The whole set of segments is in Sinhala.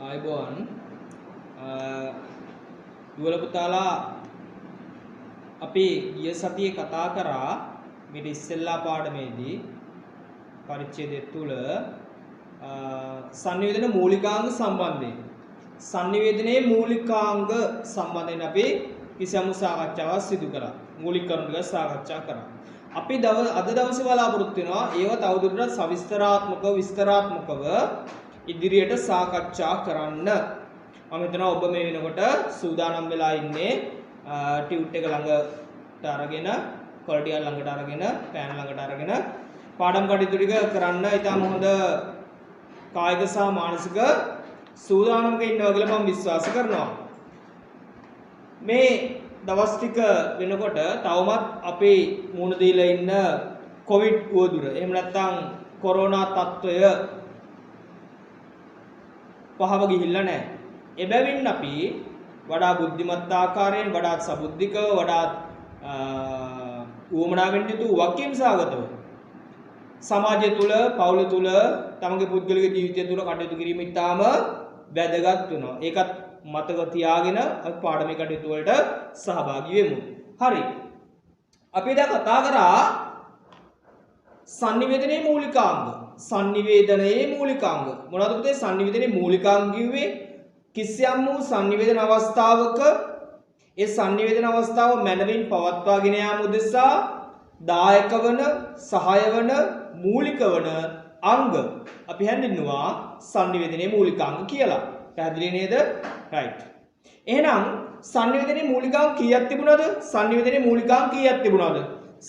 ආයිබෝන් දුවල පුතාලා අපි ගිය සතියේ කතා කරා මේ ඉස්සෙල්ලා පාඩමේදී පරිච්ඡේදය තුල සංනිවේදන මූලිකාංග සම්බන්ධයෙන් සංනිවේදනයේ මූලිකාංග සම්බන්ධයෙන් අපි කිසියම් සාකච්ඡාවක් සිදු කරා. මූලික කරුණු ටික සාකච්ඡා කරා. අපි අද දවසේ බලාපොරොත්තු වෙනවා ඒව තවදුරටත් සවිස්තරාත්මකව විස්තරාත්මකව ඉදිරියට සාකච්ඡා කරන්න. මම හිතනවා ඔබ මේ වෙනකොට සූදානම් වෙලා ඉන්නේ ටියුට් එක ළඟට අරගෙන කොළටිය ළඟට අරගෙන පෑන් ළඟට අරගෙන පාඩම් කටයුතු ටික කරන්න ඉතාම හොඳ කායික සහ මානසික සූදානමක ඉන්නවා කියලා මම විශ්වාස කරනවා. මේ දවස් ටික වෙනකොට තවමත් අපේ මුහුණ දීලා ඉන්න කොවිඩ් උවදුර එහෙම නැත්නම් කොරෝනා තත්ත්වය පහව ගිහිල්ලා නැහැ. එබැවින් අපි වඩා බුද්ධිමත් ආකාරයෙන් වඩා සබුද්ධිකව වඩා උවමනාවෙන් යුතු වකිම් සාගතව සමාජය තුල පවුල තුල තමගේ පුද්ගලික ජීවිතය තුල කටයුතු කිරීම ඉතාම වැදගත් වෙනවා. ඒකත් මතක තියාගෙන අපි පාඩමේ කටයුතු වලට සහභාගී වෙමු. හරි. අපි දැන් කතා කරා සංනිවේදනයේ මූලිකාංග. සංනිවේදනයේ මූලිකාංග. මොනවද පුතේ සංනිවේදනයේ මූලිකාංග කිව්වේ? කිසියම් වූ සංනිවේදන අවස්ථාවක ඒ සංනිවේදන අවස්ථාව මනවින් පවත්වාගෙන යාම උදෙසා දායක වන, සහාය වන, මූලික වන අංග අපි හැඳින්වුවා සංනිවේදනයේ මූලිකාංග කියලා. පැහැදිලි නේද? right. එහෙනම් සංනිවේදනයේ මූලිකාංග කීයක් තිබුණාද? සංනිවේදනයේ මූලිකාංග කීයක් තිබුණාද?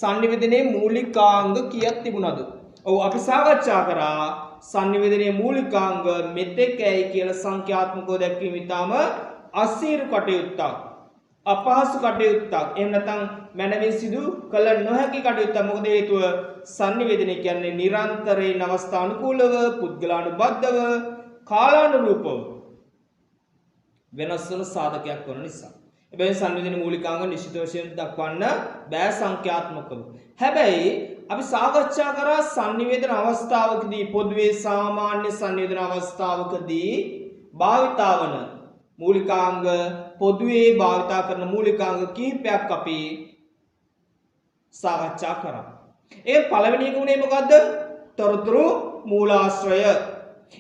සංනිවේදනයේ මූලිකාංග කීයක් තිබුණාද? ඔව් අපි සාකච්ඡා කරා සංනිවේදනයේ මූලිකාංග මෙතෙක්යි කියලා සංඛ්‍යාත්මකව දැක්වීම ඉතාම අසීරු කටයුත්තක්. අපහසු කටයුත්තක්. එහෙම නැත්නම් මනමින් සිදු කළ නොහැකි කටයුත්තක්. මොකද හේතුව සංනිවේදනය කියන්නේ නිරන්තරයෙන් අවස්ථානුකූලව, පුද්ගලානුබද්ධව, කාලානුරූපව වෙනස් වන සාධකයක් වන නිසා. එබැවින් සංනිවේදනයේ මූලිකාංග නිශ්චිත වශයෙන් දක්වන්න බෑ සංඛ්‍යාත්මකව. හැබැයි අපි සාකච්ඡා කරා සංනිවේදන අවස්ථාවකදී පොදුවේ සාමාන්‍ය සංනිවේදන අවස්ථාවකදී භාවිතා වන මූලිකාංග පොදුවේ භාවිතා කරන මූලිකාංග කිහිපයක් අපි සාකච්ඡා කරා. ඒ පළවෙනි එක උනේ මොකද්ද? තොරතුරු මූලාශ්‍රය.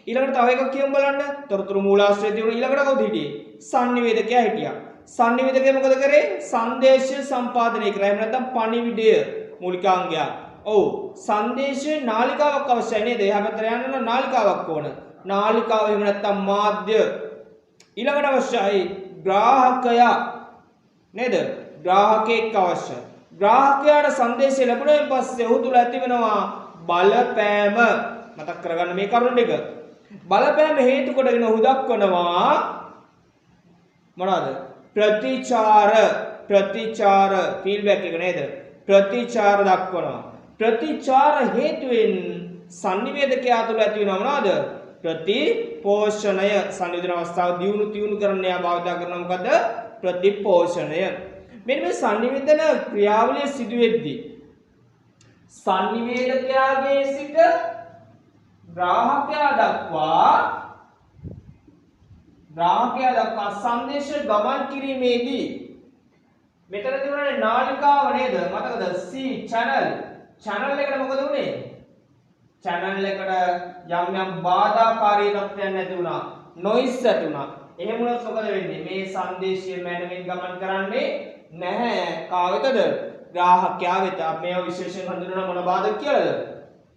ඊළඟට තව එකක් කියමු බලන්න. තොරතුරු මූලාශ්‍රය තියෙන ඊළඟට කවුද හිටියේ? සංනිවේදකයා හිටියා. සංනිවේදකයා මොකද කරේ? සංදේශය සම්පාදනය කරා. එහෙම නැත්නම් පණිවිඩය මූලිකාංගයක්. ඔව් සංදේශයේ නාලිකාවක් අවශ්‍යයි නේද? එහා පැත්තට යන්න නම් නාලිකාවක් ඕන. නාලිකාව එහෙම නැත්නම් මාධ්‍ය. ඊළඟට අවශ්‍යයි ග්‍රාහකයා නේද? ග්‍රාහකෙක් අවශ්‍යයි. ග්‍රාහකයාට සංදේශය ලැබුණාන් පස්සේ ඔහු තුල ඇති වෙනවා බලපෑම. මතක් කරගන්න මේ කරුණ ටික. බලපෑම හේතු කොටගෙන ඔහු දක්වනවා මොනවාද? ප්‍රතිචාර ෆීඩ්බැක් එක නේද? ප්‍රතිචාර දක්වනවා. ප්‍රතිචාර හේතුවෙන් සංනිවේදකයා තුළ ඇති වෙනවා මොනවාද? ප්‍රතිපෝෂණය. සංනිවේදන අවස්ථාව දියුණු කරන්න යා භාවිතා කරනවා මොකද්ද? ප්‍රතිපෝෂණය. මෙන්න මේ සංනිවේදන ක්‍රියාවලිය සිදු වෙද්දී සංනිවේදකයාගේ සිට ග්‍රාහකයා දක්වා සංදේශ ගමන් කිරීමේදී මෙතන තිබුණානේ නාලිකාව නේද? මතකද? C channel එකට මොකද වුනේ? channel එකට යම් බාධාකාරී තත්ත්වයන් ඇති වුණා. noise ඇති වුණා. එහෙම වුණොත් මොකද වෙන්නේ? මේ සංදේශය මනමින් ගමන් කරන්නේ නැහැ. කා වෙතද? ග්‍රාහකයා වෙත. මේව විශේෂයෙන් හඳුන්වන මොන බාධක කියලාද?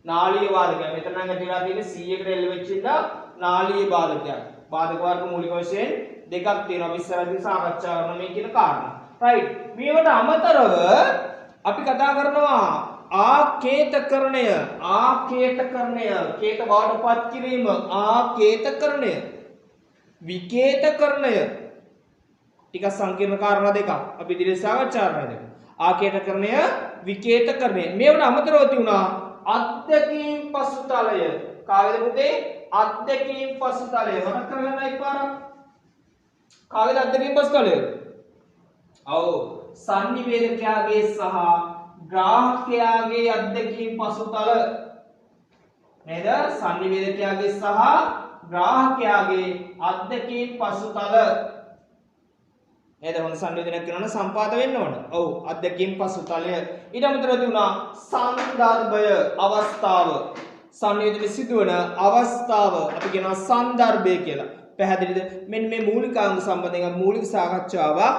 නාලීය බාධකයක්. මෙතන නම් ඇති වෙලා තියෙන්නේ C එකට එල්ල වෙච්ච ඉඳලා නාලීය බාධකයක්. බාධක වර්ග මූලික වශයෙන් දෙකක් තියෙනවා. විස්තරයෙන් සාකච්ඡා කරන මේ කියන කාරණා. right. මේවට අමතරව අපි කතා කරනවා ආකේතකරණය. කේත බවටපත් කිරීම. ආකේතකරණය. විකේතකරණය. ටිකක් සංකීර්ණ කාරණා දෙකක්. අපි ඉදිරියට සාකච්ඡා කරනවා. ආකේතකරණය, විකේතකරණය. මේවට අමතරව තියුණා අත්දැකීම් පසුතලය. කාගෙද පුතේ? අත්දැකීම් පසුතලය. මතක් කරගන්න එකපාරක්. කාගෙද අත්දැකීම් පසුතලය? ඔව් සංනිවේදකයාගේ සහ ග්‍රාහකයාගේ අත්දැකීම් පසුතල නේද? සංනිවේදකයාගේ සහ ග්‍රාහකයාගේ අත් දෙකෙන් පසුතල නේද? හොඳ සංවේදනයක් කරනවා සම්පාත වෙන්න ඕන. ඔව් අත් දෙකෙන් පසුතලය. ඊට අමතරව තිබුණා සන්දර්භය අවස්ථාව. සංවේදනයේ සිදුවන අවස්ථාව අපි කියනවා සන්දර්භය කියලා. පැහැදිලිද? මෙන්න මේ මූලිකාංග සම්බන්ධයෙන් මූලික සාකච්ඡාවක්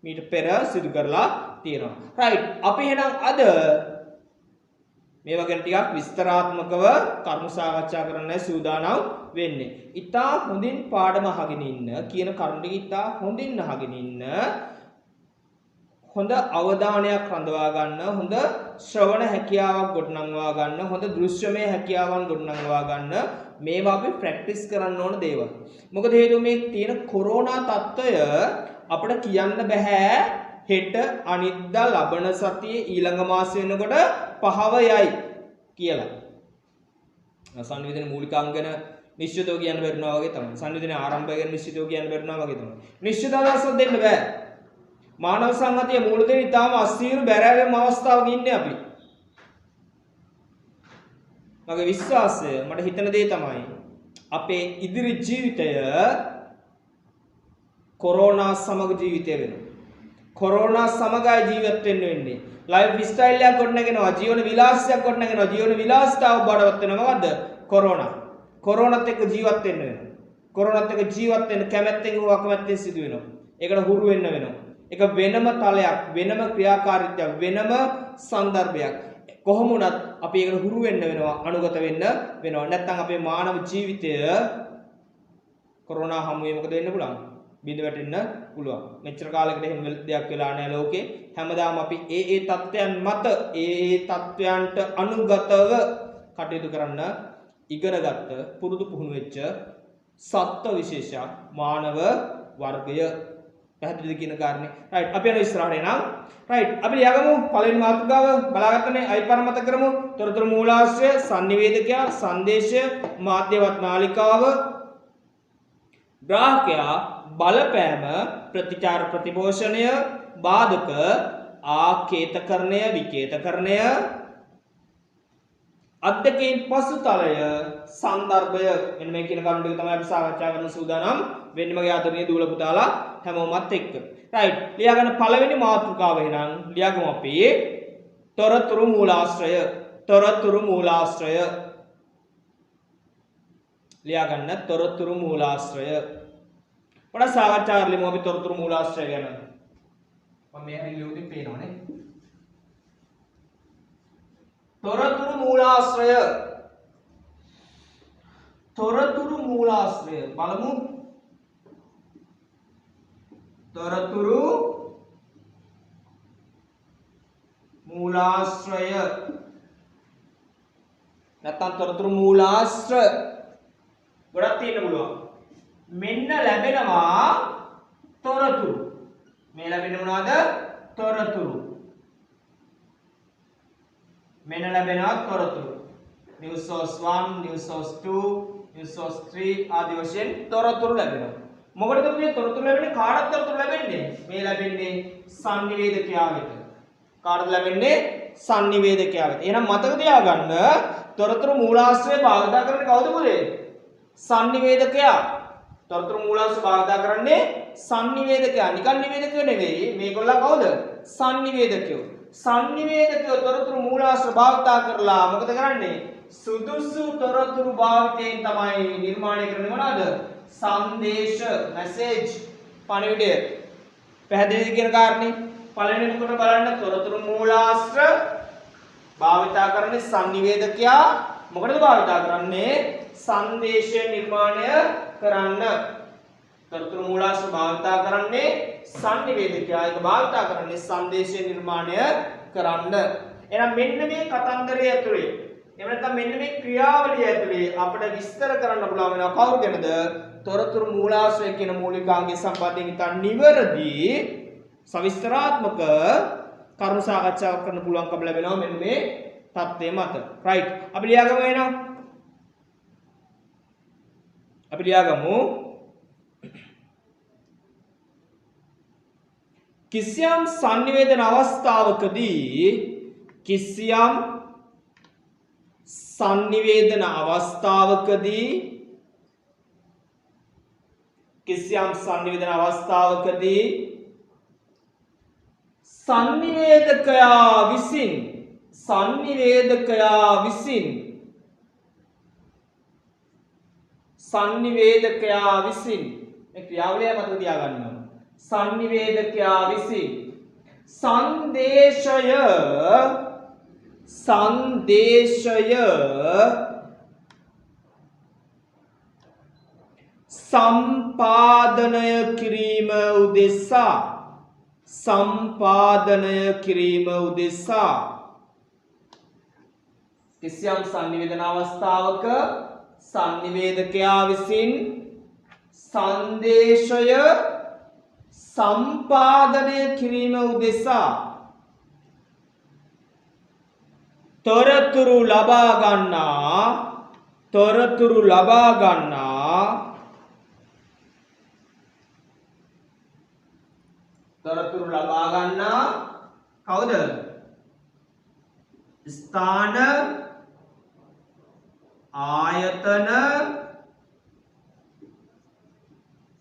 මීට පෙර සිදු කරලා තියෙනවා. රයිට්. අපි එහෙනම් අද මේවා ගැන ටිකක් විස්තරාත්මකව කරුණු සාකච්ඡා කරන්න සූදානම් වෙන්නේ. ඉතා හොඳින් පාඩම අහගෙන ඉන්න කියන කරුණු ටික ඉතා හොඳින් අහගෙන ඉන්න. හොඳ අවධානයක් රඳවා ගන්න, හොඳ ශ්‍රවණ හැකියාවක් ගොඩනංවා ගන්න, හොඳ දෘශ්‍යමය හැකියාවන් ගොඩනංවා ගන්න. මේවා අපි ප්‍රැක්ටිස් කරන්න ඕන දේවල්. මොකද හේතුව මේ තියෙන කොරෝනා තත්ත්වය අපිට කියන්න බෑ හෙට අනිද්දා ලබන සතියේ ඊළඟ මාසෙ වෙනකොට පහව යයි කියලා. සංවේදන මූලිකාංග ගැන නිශ්චිතව කියන්න බැරිනවා වගේ තමයි. සංවේදන ආරම්භය ගැන නිශ්චිතව කියන්න බැරිනවා වගේ තමයි. නිශ්චිත අදහසක් දෙන්න බෑ. මානව සංහතිය මූල දෙන ඉතාම අස්තීරු බැරෑරුම් අවස්ථාවක ඉන්නේ අපි. මගේ විශ්වාසය මට හිතන දේ තමයි අපේ ඉදිරි ජීවිතය කොරෝනා සමග ජීවිතය වෙනවා. කොරෝනා සමගයි ජීවත් වෙන්න වෙන්නේ. ලයිෆ් ස්ටයිල් එකක් ගොඩනගෙනවා, ජීවන විලාසයක් ගොඩනගෙනවා. ජීවන විලාසිතාව බඩවත් වෙනවා මොකද්ද? කොරෝනා. කොරෝනාත් එක්ක ජීවත් වෙන්න වෙනවා. කොරෝනාත් එක්ක ජීවත් වෙන්න කැමැත්තෙන් හෝ අකමැත්තෙන් සිදු වෙනවා. ඒකට හුරු වෙන්න වෙනවා. ඒක වෙනම තලයක්, වෙනම ක්‍රියාකාරීත්වයක්, වෙනම සන්දර්භයක්. කොහොම වුණත් අපි ඒකට හුරු වෙන්න වෙනවා, අනුගත වෙන්න වෙනවා. නැත්නම් අපේ මානව ජීවිතය කොරෝනා හැමුවේ මොකද වෙන්න පුළුවන්? බිඳ වැටෙන්න පුළුවන්. මෙච්චර කාලයකට එහෙම දෙයක් වෙලා නැහැ ලෝකේ. හැමදාම අපි ඒ තත්ත්වයන් මත ඒ තත්ත්වයන්ට අනුගතව කටයුතු කරන්න ඉගෙනගත්ත පුරුදු පුහුණු වෙච්ච සත්ත්ව විශේෂයක් මානව වර්ගය. පැහැදිලිද කියන කාරණේ? රයිට්. අපි යන ඉස්සරහට එනවා. රයිට්. අපි ලියාගමු පළවෙනි මාතෘකාව බලාගත්තනේ අයිපර මත කරමු. තොරතුරු මූලාශ්‍රය, සංනිවේදකයා, සංදේශය, මාධ්‍යවත් නාලිකාව, ග්‍රාහකයා, බලපෑම, ප්‍රතිචාර ප්‍රතිපෝෂණය, බාධක, ආකේතකරණය, විකේතකරණය, අද්දකෙන් පසුතලය, සන්දර්භය. මෙන්න මේ කියන කරුණු ටික තමයි අපි සාකච්ඡා කරන්න සූදානම් වෙන්නේ මගේ ආදරණීය දූල පුතාලා හැමෝමත් එක්ක. රයිට්. ලියාගන්න පළවෙනි මාතෘකාව එහෙනම් ලියාගමු අපි තොරතුරු මූලාශ්‍රය. තොරතුරු මූලාශ්‍රය. ලියාගන්න තොරතුරු මූලාශ්‍රය. පොඩ්ඩක් සාකච්ඡා කරලිමු අපි තොරතුරු මූලාශ්‍රය ගැන. මම මේ හරිය ලියුමින් පේනවනේ. තොරතුරු මූලාශ්‍රය. තොරතුරු මූලාශ්‍රය බලමු. තොරතුරු මූලාශ්‍රය නැත්නම් තොරතුරු මූලාශ්‍ර ගොඩක් තියෙන්න පුළුවන්. මෙන්න ලැබෙනවා තොරතුරු. මේ ලැබෙන්නේ මොනවද? තොරතුරු. මෙන්න ලැබෙනවා තොරතුරු. news source 1, news source 2, news source 3 ආදී වශයෙන් තොරතුරු ලැබෙනවා. මොකටද මේ තොරතුරු ලැබෙන්නේ? කාටද තොරතුරු ලැබෙන්නේ? මේ ලැබෙන්නේ සංනිවේදකයා වෙත. කාටද ලැබෙන්නේ? සංනිවේදකයා වෙත. එහෙනම් මතක තියාගන්න තොරතුරු මූලාශ්‍රය භාවිත කරන්නේ කවුද පුතේ? සංනිවේදකයා. තොරතුරු මූලාශ්‍රය භාවිත කරන්නේ සංනිවේදකයා. නිකන් නිවේදකයෝ නෙවෙයි. මේගොල්ලෝ කවුද? සංනිවේදකයෝ. සංනිවේදකයෝ තොරතුරු මූලාශ්‍රය භාවිත කරලා මොකද කරන්නේ? සුදුසු තොරතුරු භාවිතයෙන් තමයි නිර්මාණය කරන්නේ මොනවාද? සංදේශ, මැසේජ්, පණිවිඩය. පැහැදිලිද කියන කාරණේ? පළවෙනි කොට බලන්න තොරතුරු මූලාශ්‍ර භාවිත කරන්නේ සංනිවේදකයා. මොකටද භාවිත කරන්නේ? සංදේශය නිර්මාණය කරන්න. තොරතුරු මූලාශ්‍ර භාවිත කරන්නේ සංනිවේදකයා. ඒක භාවිත කරන්නේ සංදේශය නිර්මාණය කරන්න. එහෙනම් මෙන්න මේ කතන්දරය ඇතුලේ එහෙම නැත්නම් මෙන්න මේ ක්‍රියාවලිය ඇතුලේ අපිට විස්තර කරන්න පුළුවන් වෙනවා කවුරු ගැනද? තොරතුරු මූලාශ්‍රය කියන මූලිකාංගය සම්බන්ධයෙන් ඉතින් නිවැරදි සවිස්තරාත්මක කරුණු සාකච්ඡා කරන්න පුළුවන්කම ලැබෙනවා මෙන්න මේ தත්ත්වය මත. රයිට්. අපි ලියාගමු එහෙනම්. අපි ලියාගමු කිසියම් sannivedana අවස්ථාවකදී කිසියම් sannivedana අවස්ථාවකදී කිසියම් sannivedana අවස්ථාවකදී sannivedakaya විසින් මේ ක්‍රියාවලිය මතක තියාගන්න ඕන. sannivedakaya විසින් සංදේශය සම්පාදනය කිරීම උදෙසා කිසියම් sannivedana අවස්ථාවක sannivedakaya විසින් සංදේශය සම්පාදනය කිරීම උදෙසා තොරතුරු ලබා ගන්නා කවුද? ස්ථාන ආයතන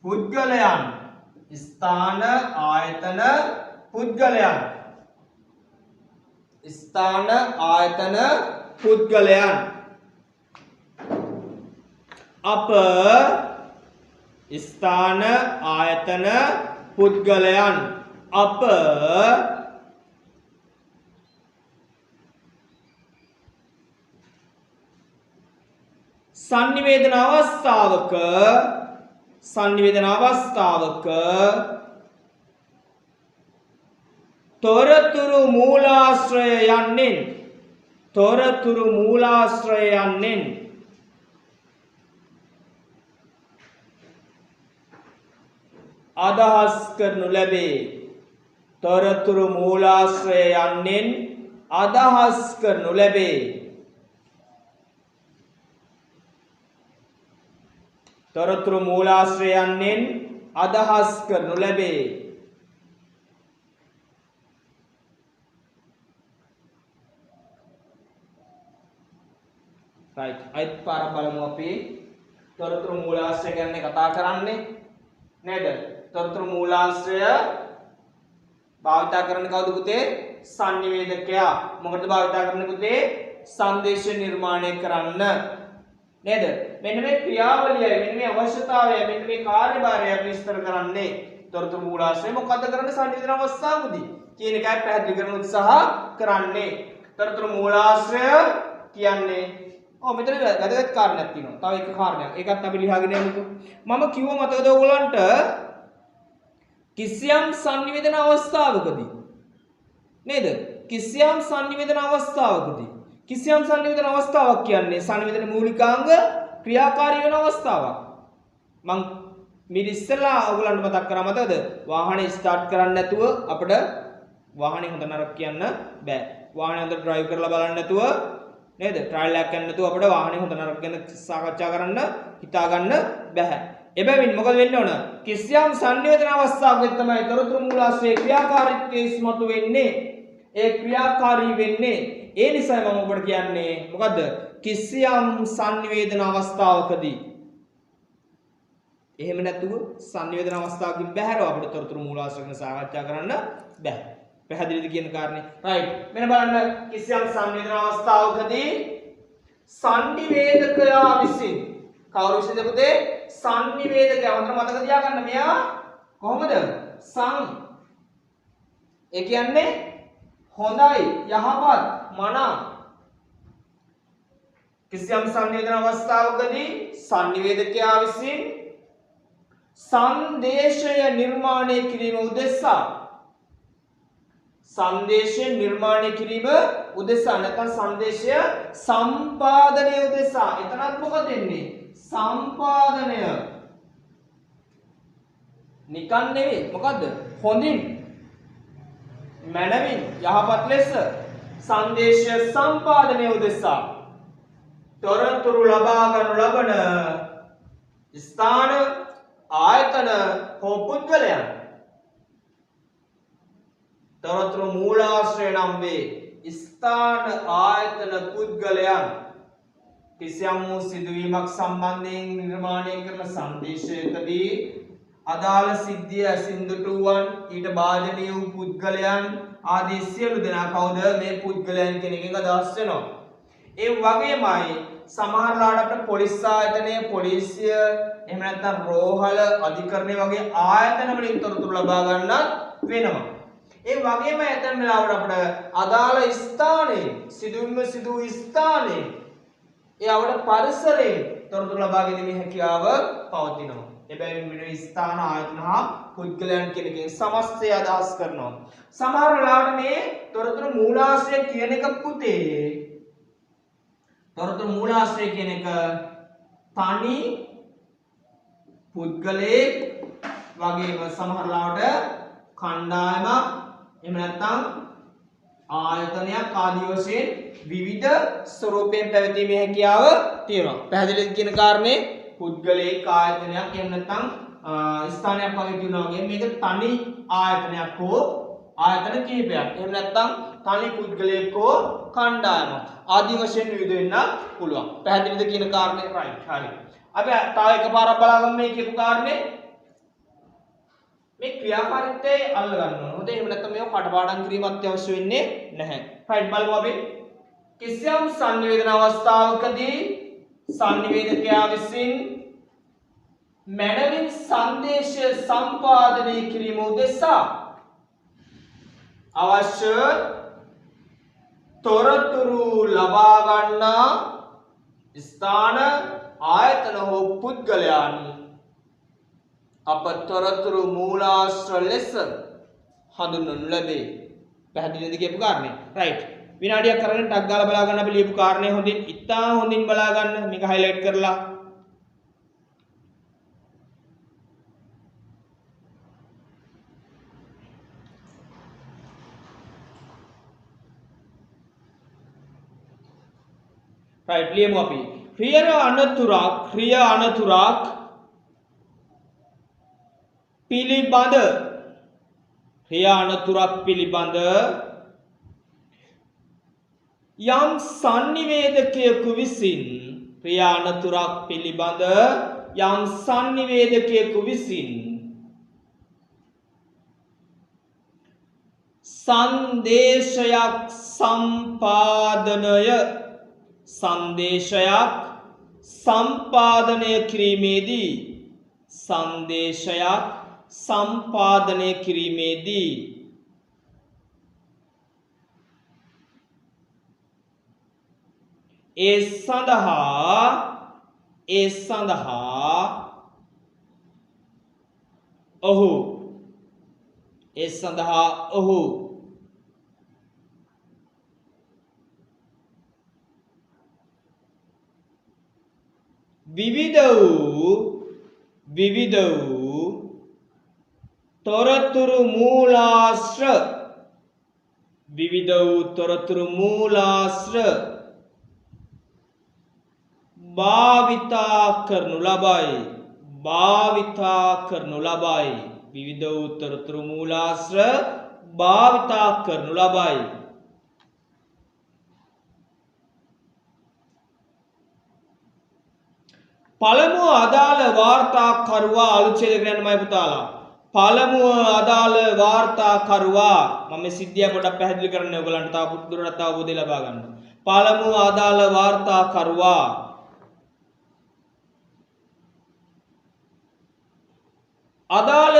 පුද්ගලයන් අප ස්ථාන ආයතන පුද්ගලයන් අප sannivedana අවස්ථාවක තොරතුරු මූලාශ්‍රයයන්ෙන් අදහස් කරනු ලැබේ. තොරතුරු මූලාශ්‍රයයන්ෙන් අදහස් කරනු ලැබේ. තොරතුරු මූලාශ්‍රයන්ෙන් අදහස් කරනු ලැබේ. right අයිත් පාර බලමු අපි. තොරතුරු මූලාශ්‍රය ගැන කතා කරන්නේ නේද? තොරතුරු මූලාශ්‍රය භාවිතා කරන්නේ කවුද පුතේ? sannivedakaya. මොකටද භාවිතා කරන්නේ පුතේ? සංදේශ නිර්මාණය කරන්න නේද? මෙන්න මේ ක්‍රියාවලියයි, මෙන්න මේ අවශ්‍යතාවයයි, මෙන්න මේ කාර්යභාරය අපි විස්තර කරන්නේ තොරතුරු මූලාශ්‍රය මොකද්ද කරන්නේ sannivedana අවස්ථාවකදී කියන එකයි පැහැදිලි කරන්න උත්සාහ කරන්නේ. තොරතුරු මූලාශ්‍රය කියන්නේ මෙතන වැදගත් කාරණයක් තියෙනවා. තව එක කාරණයක්. ඒකත් අපි ලියාගෙන යමුකෝ. මම කිව්ව මතකද ඔයගොල්ලන්ට කිසියම් sannivedana අවස්ථාවකදී නේද? කිසියම් sannivedana අවස්ථාවක් කියන්නේ sannivedana මූලිකාංග ක්‍රියාකාරී වෙන අවස්ථාවක්. මං මිට ඉස්සෙල්ලා ඔයගොල්ලන්ට මතක් කරා මතකද? වාහනේ ස්ටාර්ට් කරන්න නැතුව අපිට වාහනේ හොඳ නරක කියන්න බෑ. වාහනේ හොඳ ඩ්‍රයිව් කරලා බලන්න නැතුව නේද? ට්‍රයිල් එකක් ගන්න නැතුව අපිට වාහනේ හොඳ නරක ගැන සාකච්ඡා කරන්න හිතා ගන්න බෑ. එබැවින් මොකද වෙන්න ඕන? කිසියම් sannivedana අවස්ථාවකදී තමයි තොරතුරු මූලාශ්‍රයේ ක්‍රියාකාරීත්වය ඉස්මතු වෙන්නේ. ඒ ක්‍රියාකාරී වෙන්නේ. ඒ නිසා මම ඔබට කියන්නේ මොකද්ද? කිසියම් sannivedana අවස්ථාවකදී. එහෙම නැතුව sannivedana අවස්ථාවකින් බැහැරව අපිට තොරතුරු මූලාශ්‍රය ගැන සාකච්ඡා කරන්න බෑ. පැහැදිලිද කියන කාරණේ? right. මෙන්න බලන්න කිසියම් sannivedana අවස්ථාවකදී sannivedakaya විසින් කවුරු විසින්ද පුතේ? sannivedakaya. හොඳට මතක තියාගන්න මෙයා කොහොමද? ඒ කියන්නේ හොඳයි, යහපත්, මනා. කිසියම් sannivedana අවස්ථාවකදී sannivedakaya විසින් සංදේශය නිර්මාණය කිරීම උදෙසා නැත්නම් සංදේශය සම්පාදනය උදෙසා. එතනත් මොකද වෙන්නේ? සම්පාදනය. නිකන් නෙවෙයි. මොකද්ද? හොඳින්, මනමින්, යහපත් ලෙස සංදේශය සම්පාදනය උදෙසා තොරතුරු ලබා ගනු ලබන ස්ථාන ආයතන හෝ පුද්ගලයන් තොරතුරු මූලාශ්‍රය නම් වේ. ස්ථාන ආයතන පුද්ගලයන් කිසියම් වූ සිදුවීමක් සම්බන්ධයෙන් නිර්මාණය කරන සංදේශයකදී අදාළ සිද්ධිය ඇසින් දුටුවන් ඊට භාජනීය වූ පුද්ගලයන් ආදී සියලු දෙනා කවුද මේ පුද්ගලයන් කියන එකෙන් අදහස් වෙනවා. ඒ වගේමයි සමහර ලාට අපිට පොලිස් ආයතනය, පොලිසිය, එහෙම නැත්නම් රෝහල, අධිකරණය වගේ ආයතන වලින් තොරතුරු ලබා ගන්නත් වෙනවා. ඒ වගේම ඇතැම් වෙලාවට අපිට අදාළ ස්ථානයේ සිදු ස්ථානයේ ඒ අවඩ පරිසරයේ තොරතුරු ලබා ගැනීමේ හැකියාව පවතිනවා. එබැවින් මෙන්න ස්ථාන ආයතන හා පුද්ගලයන් කියන එකෙන් සමස්තය අදහස් කරනවා. සමහර වෙලාවට මේ තොරතුරු මූලාශ්‍රය කියන එක පුතේ තොරතුරු මූලාශ්‍රය කියන එක තනි පුද්ගලයෙක් වගේම සමහර වෙලාවට කණ්ඩායමක් එහෙම නැත්නම් ආයතනයක් ආදී වශයෙන් විවිධ ස්වරූපයෙන් පැවතීමේ හැකියාව තියෙනවා. පැහැදිලිද කියන කාරණේ පුද්ගලයෙක් ආයතනයක් එහෙම නැත්නම් ස්ථානයක් වගේ කියනවා වගේ මේක තනි ආයතනයක් හෝ ආයතන කිහිපයක්. එහෙම නැත්නම් තනි පුද්ගලයෙක් හෝ කණ්ඩායමක් ආදී වශයෙන් විවිධ වෙන්න පුළුවන්. පැහැදිලිද කියන කාරණේ රයිට්. හරි. අපි තව එකපාරක් බලගමු මේ කියපු කාරණේ. මේ ක්‍රියාකාරීත්වය අල්ල ගන්න ඕන. හොඳේ. එහෙම නැත්නම් මේක කටපාඩම් කිරීම අත්‍යවශ්‍ය වෙන්නේ නැහැ. රයිට් බලමු අපි. කිසියම් සංනිවේදන අවස්ථාවකදී සංනිවේදකයා විසින් මනවින් සංදේශය සම්පාදනය කිරීම උදෙසා අවශ්‍ය තොරතුරු ලබා ගන්නා ස්ථාන ආයතන හෝ පුද්ගලයන් අප තොරතුරු මූලාශ්‍ර ලෙස හඳුන්වනු ලැබේ. පැහැදිලිද කියපු කාරණේ? රයිට්. විනාඩියක් කරගෙන ටක් ගාලා බලා ගන්න අපි ලියපු කාරණේ හොඳින් ඉතා හොඳින් බලා ගන්න. මේක හයිලයිට් කරලා. රයිට් ලියමු අපි. ක්‍රිය අනතුරක් පිළිබඳ ක්‍රියානතුරක් පිළිබඳ යම් සංනිවේදකයෙකු විසින් ක්‍රියානතුරක් පිළිබඳ යම් සංනිවේදකයෙකු විසින් සංදේශයක් සම්පාදනය කිරීමේදී ඒ සඳහා ඔහු විවිධ වූ තොරතුරු මූලාශ්‍ර භාවිතා කරනු ලබයි. විවිධ වූ තොරතුරු මූලාශ්‍ර භාවිතා කරනු ලබයි. පළමුව අදාළ වාර්තාකරුවා අලුත්චේදක යනමයි පුතාලා. පළමුව අදාළ වාර්තාකරුවා මම මේ සිද්ධිය පොඩ්ඩක් පැහැදිලි කරන්න ඔයගලන්ට තව දුරටත් අවබෝධය ලබා ගන්න. පළමුව අදාළ වාර්තාකරුවා අදාළ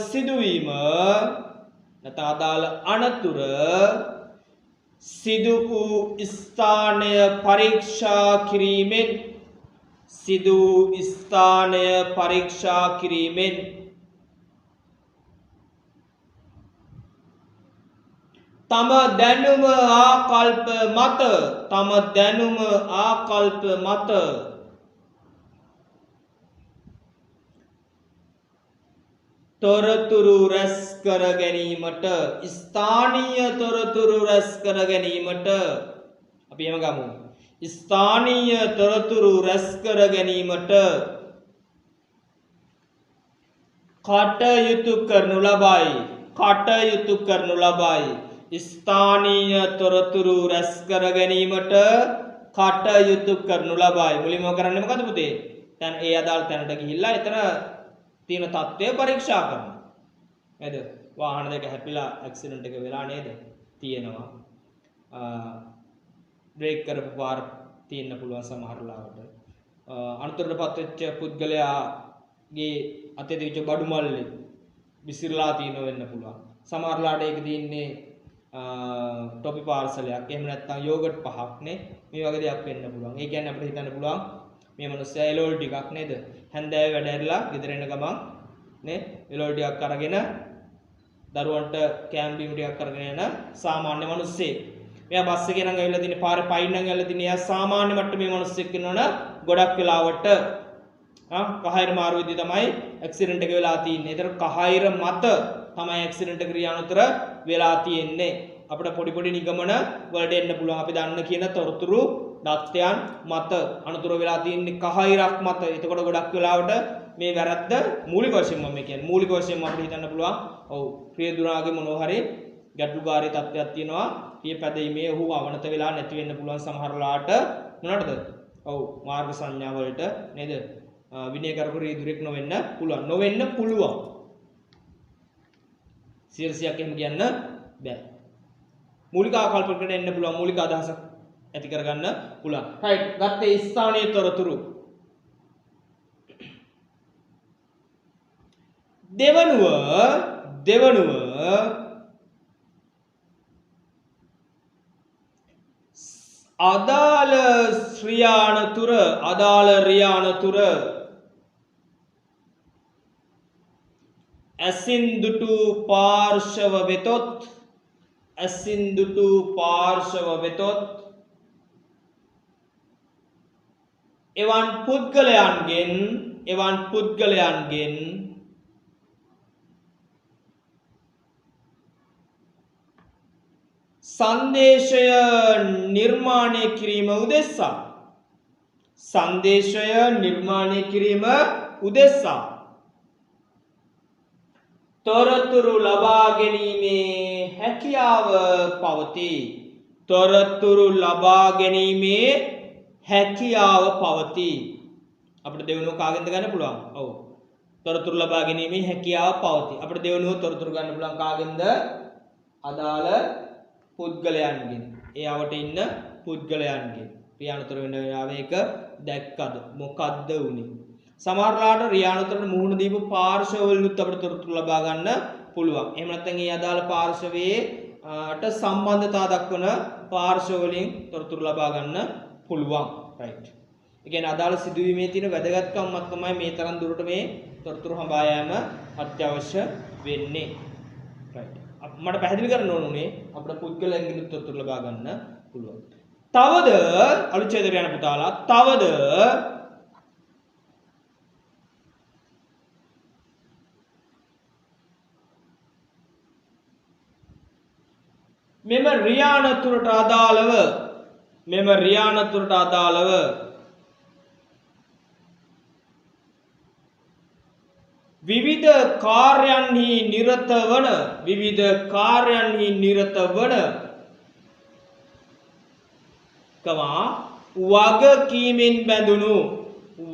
සිදුවීම නැත්නම් අදාළ අනතුර සිදු වූ ස්ථානය පරීක්ෂා කිරීමෙන් තම දැනුම ආකල්ප මත තොරතුරු රැස් කර ගැනීමට ස්ථානීය තොරතුරු රැස් කර ගැනීමට අපි එම ගමු. ස්ථානීය තොරතුරු රැස් කර ගැනීමට කටයුතු කරනු ලබයි. ස්ථානීය තොරතුරු රැස් කර ගැනීමට කටයුතු කරනු ලබයි. මුලින්ම කරන්නේ මොකද පුතේ? දැන් ඒ අදාළ තැනට ගිහිල්ලා එතන තියෙන තත්ත්වය පරීක්ෂා කරනවා. නේද? වාහන දෙක හැපිලා ඇක්සිඩන්ට් එක වෙලා නේද? තියෙනවා. බ්‍රේක් කරපු පාර තියෙන්න පුළුවන් සමහර ලාවට. අනතුරටපත් වෙච්ච පුද්ගලයාගේ අතේ තිබිච්ච බඩු මල්ලේ විසිරලා තියෙන වෙන්න පුළුවන්. සමහර ලාට ඒක තියෙන්නේ ටොපි පාර්සලයක්. එහෙම නැත්නම් යෝගට් පහක් නේ. මේ වගේ දෙයක් වෙන්න පුළුවන්. ඒ කියන්නේ අපිට හිතන්න පුළුවන් මේ මිනිස්සයා එලෝල් ටිකක් නේද? හැන්දෑවේ වැඩ ඇරලා ගෙදර එන ගමන් නේ එලෝල් ටිකක් අරගෙන දරුවන්ට කෑම බීම ටිකක් අරගෙන යන සාමාන්‍ය මිනිස්සෙක්. මෙයා බස් එකේ නම් ඇවිල්ලා තින්නේ පාරේ පයින් නම් ඇවිල්ලා තින්නේ එයා සාමාන්‍ය මට්ටමේ මිනිස්සෙක් වෙනවනේ ගොඩක් වෙලාවට කහයිර මාරු වෙද්දී තමයි ඇක්සිඩන්ට් එක වෙලා තියෙන්නේ. ඒතර කහයිර මත තමයි ඇක්සිඩන්ට් එක ක්‍රියානුතර වෙලා තියෙන්නේ. අපිට පොඩි නිගමන වලට එන්න පුළුවන්. අපි දන්න කියන තොරතුරු දත්තයන් මත අනුතර වෙලා තියෙන්නේ කහයිරක් මත. එතකොට ගොඩක් වෙලාවට මේ වැරද්ද මූලික වශයෙන්ම මේ කියන්නේ මූලික වශයෙන්ම අපිට හිතන්න පුළුවන්. ඔව් ක්‍රියාදුරාගේ මොනවා හරි ගැටලුකාරී තත්ත්වයක් තියෙනවා. ඊයේ පැදීමේ ඔහු අවනත වෙලා නැති වෙන්න පුළුවන් සමහර ලාට මොනවටද? ඔව් මාර්ග සංඥා වලට නේද? විනය කරපු රීදුරෙක් නොවෙන්න පුළුවන්. 100ක් එහෙම කියන්න බෑ. මූලික ආකල්පයකට එන්න පුළුවන්. මූලික අදහසක් ඇති කරගන්න පුළුවන්. රයිට්. ගත්තේ ස්ථානීය තොරතුරු. දෙවනුව අදාළ ක්‍රියානතුර ඇසින් දුටු පාර්ශව වෙතොත් එවන් පුද්ගලයන්ගෙන් සංදේශය නිර්මාණය කිරීම උදෙසා තොරතුරු ලබා ගැනීමේ හැකියාව පවතී. අපිට දෙවෙනුව කාගෙන්ද ගන්න පුළුවන්? ඔව්. තොරතුරු ලබා ගැනීමේ හැකියාව පවතී. අපිට දෙවෙනුව තොරතුරු ගන්න පුළුවන් කාගෙන්ද? අදාළ පුද්ගලයන්ගෙන්. ඒ අවට ඉන්න පුද්ගලයන්ගෙන්. ක්‍රියානුතර වෙන වෙලාවේ ඒක දැක්කද? මොකද්ද උනේ? සමහරලාට ක්‍රියානුතරට මුහුණ දීපු පාර්ශවවලුත් අපිට තොරතුරු ලබා ගන්න පුළුවන්. එහෙම නැත්නම් ඒ අදාළ පාර්ශවයේට සම්බන්ධතාව දක්වන පාර්ශව වලින් තොරතුරු ලබා ගන්න පුළුවන්. රයිට්. ඒ කියන්නේ අදාළ සිදුවීමේ තියෙන වැදගත්කමක් තමයි මේ තරම් දුරට මේ තොරතුරු හඹා යාම අත්‍යවශ්‍ය වෙන්නේ. රයිට්. මට පැහැදිලි කරන්න ඕනේ අපිට පුද්ගලයන්ගෙන් තොරතුරු ලබා ගන්න පුළුවන්. තවද අලුච්ඡේදයට යන පුතාලා තවද මෙම රියානතුරට අදාළව විවිධ කාර්යයන්හි නිරත වන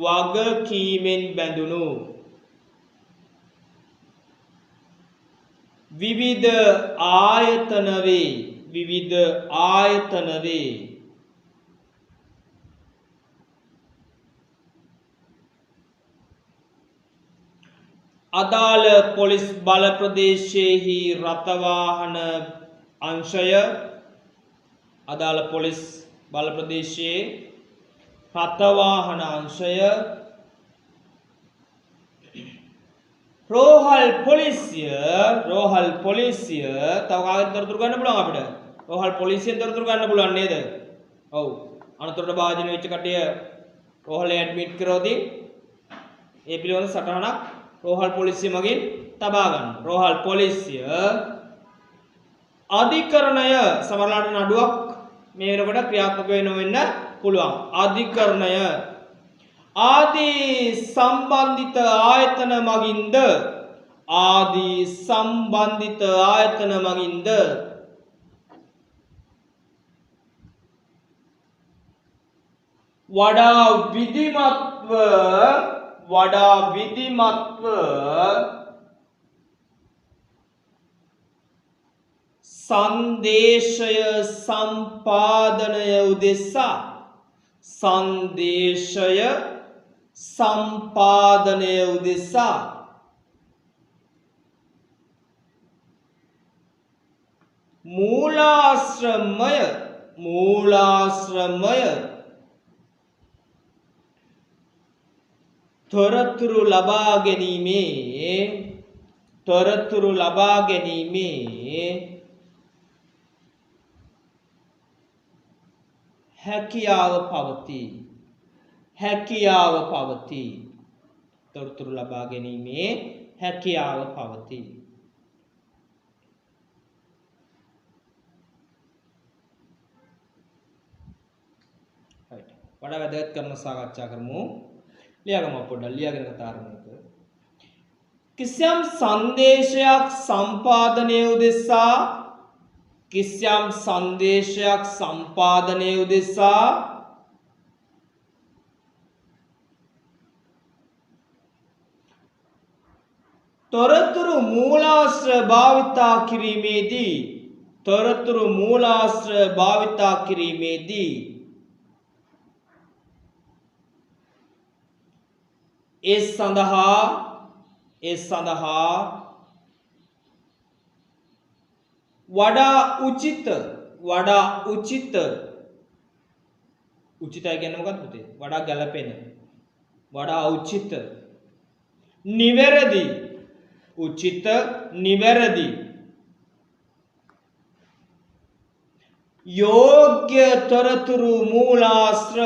වගකීමෙන් බැඳුණු විවිධ ආයතන වේ. අදාළ පොලිස් බල ප්‍රදේශයේහි රථවාහන අංශය රෝහල් පොලිසිය තව කාගෙන් තොරතුරු ගන්න පුළුවන් අපිට? රෝහල් පොලිසියෙන් තොරතුරු ගන්න පුළුවන් නේද? ඔව්. අනතුරට භාජනය වෙච්ච කටිය රෝහලේ ඇඩ්මිට් කරවදී ඒ පිළිබඳ සටහනක් රෝහල් පොලිසිය මගින් තබා ගන්න. රෝහල් පොලිසිය අධිකරණය සමහරලාට නඩුවක් මේ වෙනකොට ක්‍රියාත්මක වෙන්න පුළුවන්. අධිකරණය ආදී සම්බන්ධිත ආයතන මගින්ද වඩා විධිමත්ව සංදේශය සම්පාදනය උදෙසා මූලාශ්‍රමය තොරතුරු ලබා ගැනීමේ හැකියාව පවතී. තොරතුරු ලබා ගැනීමේ හැකියාව පවතී. වඩා වැදගත් කරන සාකච්ඡා කරමු. ලියාගමු පොඩ්ඩක් ලියාගෙන කතා කරමු. කිසියම් සංදේශයක් සම්පාදනය උදෙසා තොරතුරු මූලාශ්‍ර භාවිතා කිරීමේදී ඒ සඳහා වඩා උචිත උචිතයි කියන්නේ මොකක්ද පුතේ? වඩා ගැළපෙන, වඩා උචිත, නිවැරදි, යෝග්‍ය තොරතුරු මූලාශ්‍ර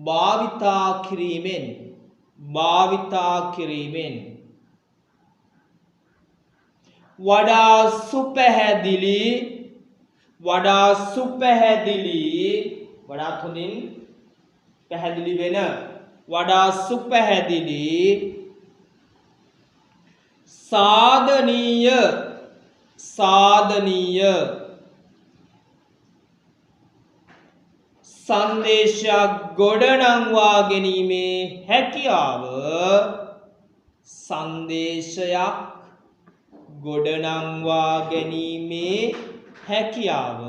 භාවිතා කිරීමෙන් වඩා හොඳින් පැහැදිලි වෙන, වඩා සුපැහැදිලි, සාධනීය සංදේශයක් ගොඩනංවා ගැනීමේ හැකියාව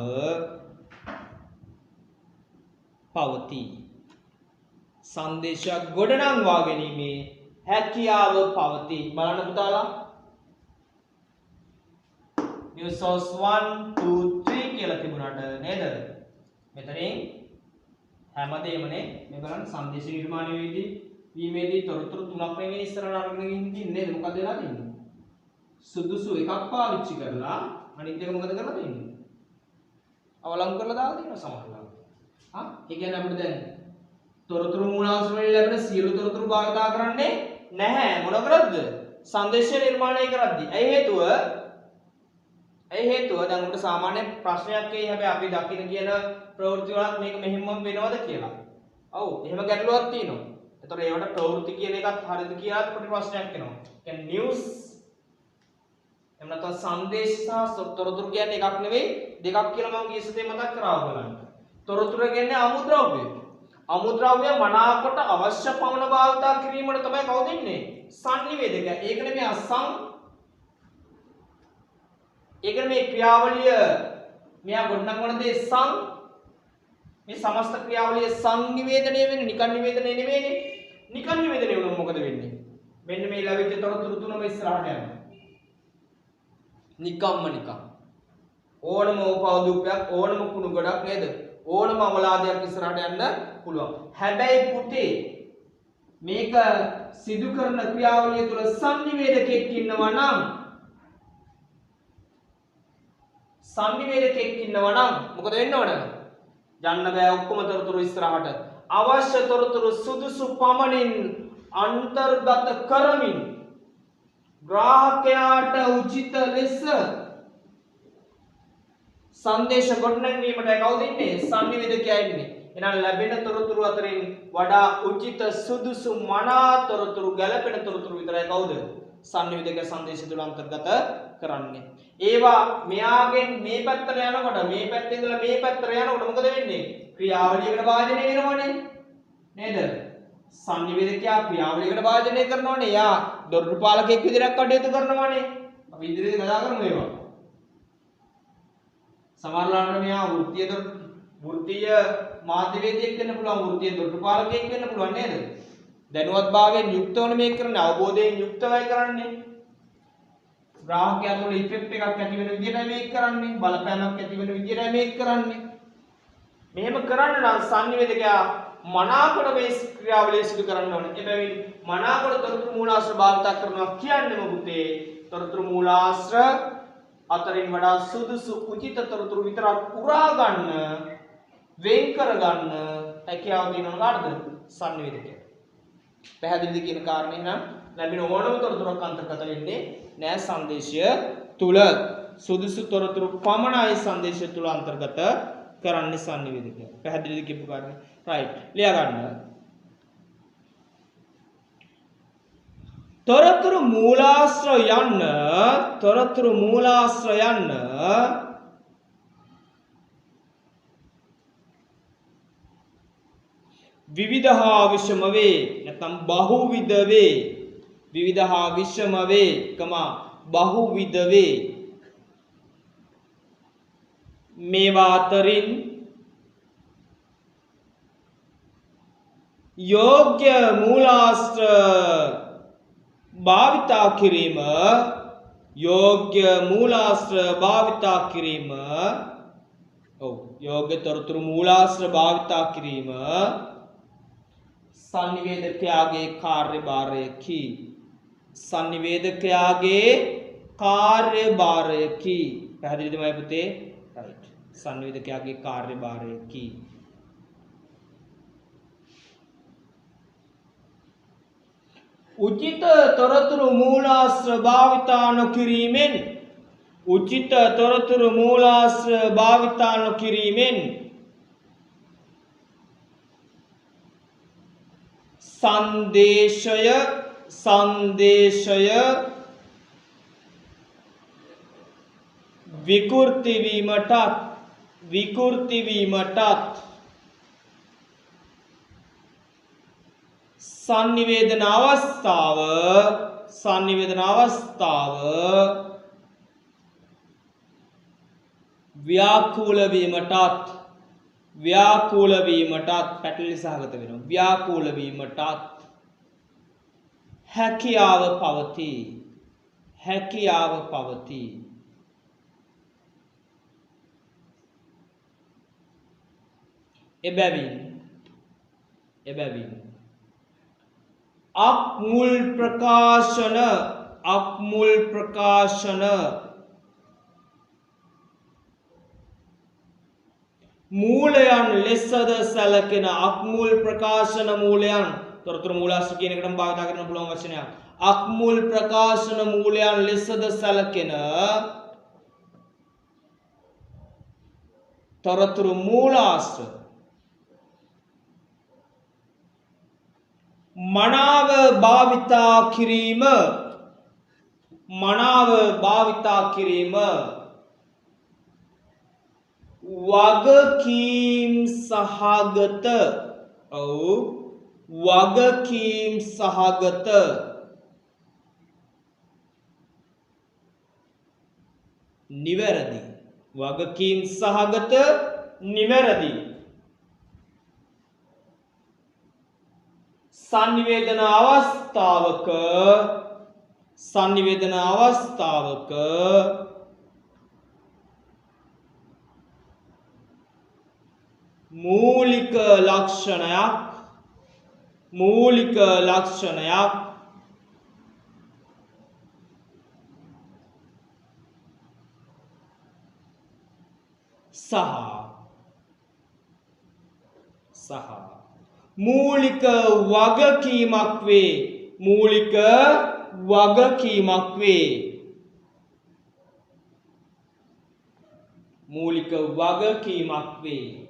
පවතී. සංදේශයක් ගොඩනංවා ගැනීමේ හැකියාව පවතී. බලන්න පුතාලා. new source 1 2 3 කියලා තිබුණාට නේද? මෙතනින් හැමදේමනේ මේ බලන්න සංදේශ නිර්මාණය වීමේදී තොරතුරු තුනක් නෙවෙයි ඉස්සරහට අරගෙන ඉන්නේ නේද? මොකද වෙලා තියෙන්නේ? සුදුසු එකක් පාවිච්චි කරලා අනිත් එක මොකද කරලා තියෙන්නේ? අවලංගු කරලා දාලා තියෙනවා සමහරවල්. ඒ කියන්නේ අපිට දැන් තොරතුරු මූලාශ්‍ර වලින් ලැබෙන සියලු තොරතුරු භාවිතා කරන්නේ නැහැ. මොන කරද්ද? සංදේශ නිර්මාණය කරද්දී. ඇයි හේතුව දැන් උන්ට සාමාන්‍ය ප්‍රශ්නයක් එයි හැබැයි අපි දකින්න කියන ප්‍රවෘත්ති වලත් මේක මෙහෙම වෙනවද කියලා. ඔව් එහෙම ගැටලුවක් තියෙනවා. ඒතකොට ඒවට ප්‍රවෘත්ති කියන එකත් හරියද කියලා අපිට ප්‍රශ්නයක් එනවා. කියන්නේ නිවුස් එහෙම නැත්නම් සංදේශ සහ තොරතුරු කියන්නේ එකක් නෙවෙයි දෙකක් කියලා මම ගිය සතියේ මතක් කරා ඔයගලන්ට. තොරතුරු කියන්නේ අමුද්‍රව්‍ය. අමුද්‍රව්‍ය මනාකොට අවශ්‍ය පමණ භාවිතා කිරීමට තමයි කවුද ඉන්නේ? සංනිවේදකයා. ඒක නෙමෙයි ඒකනේ මේ ක්‍රියාවලිය මෙයා ගොඩනගන දේ මේ සමස්ත ක්‍රියාවලිය සංනිවේදනය වෙන්නේ නිකන් නිවේදනය නෙවෙයිනේ. නිකන් නිවේදනය වුණොත් මොකද වෙන්නේ? මෙන්න මේ ලැබිච්ච තොරතුරු තුනම ඉස්සරහට යනවා. නිකන් ඕනම උපවදූපයක් ඕනම කුණු ගොඩක් නේද? ඕනම අවලාදයක් ඉස්සරහට යන්න පුළුවන්. හැබැයි පුතේ මේක සිදු කරන ක්‍රියාවලිය තුළ සංනිවේදකෙක් ඉන්නවා නම් මොකද වෙන්න ඕන? යන්න බෑ ඔක්කොම තොරතුරු ඉස්සරහට. අවශ්‍ය තොරතුරු සුදුසු පමණින් අන්තර්ගත කරමින් ග්‍රාහකයාට උචිත ලෙස සංදේශ ගොඩනැංවීමට කවුද ඉන්නේ? සංනිවේදකයා ඉන්නේ. එහෙනම් ලැබෙන තොරතුරු අතරින් වඩා උචිත සුදුසු මනා තොරතුරු ගැළපෙන තොරතුරු විතරයි කවුද? සංනිවේදක සංදේශය තුල අන්තර්ගත කරන්නේ. ඒවා මෙයාගෙන් මේ පැත්තට යනකොට මේ පැත්තේ ඉඳලා මේ පැත්තට යනකොට මොකද වෙන්නේ? ක්‍රියාවලියකට භාජනය වෙනවනේ. නේද? සංනිවේදකයා ක්‍රියාවලියකට භාජනය කරනවනේ. එයා දොරටු පාලකයෙක් විදිහට කටයුතු කරනවනේ. අපි ඉදිරියට කතා කරමු ඒවා. සමහරවිට මෙයා වෘත්තීය මාධ්‍යවේදියෙක් වෙන්න පුළුවන්, වෘත්තීය දොරටු පාලකයෙක් වෙන්න පුළුවන් නේද? දැනුවත්භාවයෙන් යුක්තවම මේක කරන්නේ, අවබෝධයෙන් යුක්තවයි කරන්නේ. ග්‍රාහකයා තුළ ඉෆෙක්ට් එකක් ඇති වෙන විදිහටයි මේක කරන්නේ, බලපෑමක් ඇති වෙන විදිහටයි මේක කරන්නේ. මෙහෙම කරන්න නම් සංනිවේදකයා මනාකොට මේ ක්‍රියාවලිය සිදු කරන්න ඕනේ. එබැවින් මනාකොට තොරතුරු මූලාශ්‍ර භාවිත කරනවා කියන්නේම පුතේ තොරතුරු මූලාශ්‍ර අතරින් වඩා සුදුසු උචිත තොරතුරු විතරක් උරා ගන්න, වෙන් කර ගන්න හැකියාව තියෙනවා කාටද? සංනිවේදකයා. පැහැදිලිද කියන කාරණේ නම් ලැබෙන ඕනම තොරතුරක් අන්තර්ගත වෙන්නේ නෑ සංදේශය තුල. සුදුසු තොරතුරු පමණයි සංදේශය තුල අන්තර්ගත කරන්නේ සංනිවේදකයා. පැහැදිලිද කියපු කාරණේ? රයිට්. ලියා ගන්න. තොරතුරු මූලාශ්‍ර යන්න විවිධ හා විෂම වේ, නැත්නම් බහුවිධ වේ. විවිධ හා විෂම වේ, බහුවිධ වේ. මේවා අතරින් යෝග්‍ය මූලාශ්‍ර භාවිතා කිරීම, යෝග්‍ය තොරතුරු මූලාශ්‍ර භාවිතා කිරීම සංනිවේදකයාගේ කාර්යභාරයකි. පැහැදිලිද මයි පුතේ? රයිට්. සංනිවේදකයාගේ කාර්යභාරයකි. උචිත තොරතුරු මූලාශ්‍ර භාවිතා නොකිරීමෙන් සංදේශය විකෘති වීමටත් සංනිවේදන අවස්ථාව ව්‍යාකූල වීමටත් පැටලි සහගත වෙනවා. ව්‍යාකූල වීමටත් හැකියාව පවතී. එබැවින් අක්මුල් ප්‍රකාශන මූලයන් ලෙසද සැලකෙන අක්මුල් ප්‍රකාශන මූලයන් තොරතුරු මූලාශ්‍ර කියන එකටම භාවිත කරන්න පුළුවන් වචනයක්. අක්මුල් ප්‍රකාශන මූලයන් ලෙසද සැලකෙන තොරතුරු මූලාශ්‍ර මනාව භාවිතා කිරීම වගකීම් සහගත නිවැරදි සංනිවේදන අවස්ථාවක මූලික ලක්ෂණයක් සහ මූලික වගකීමක් වේ.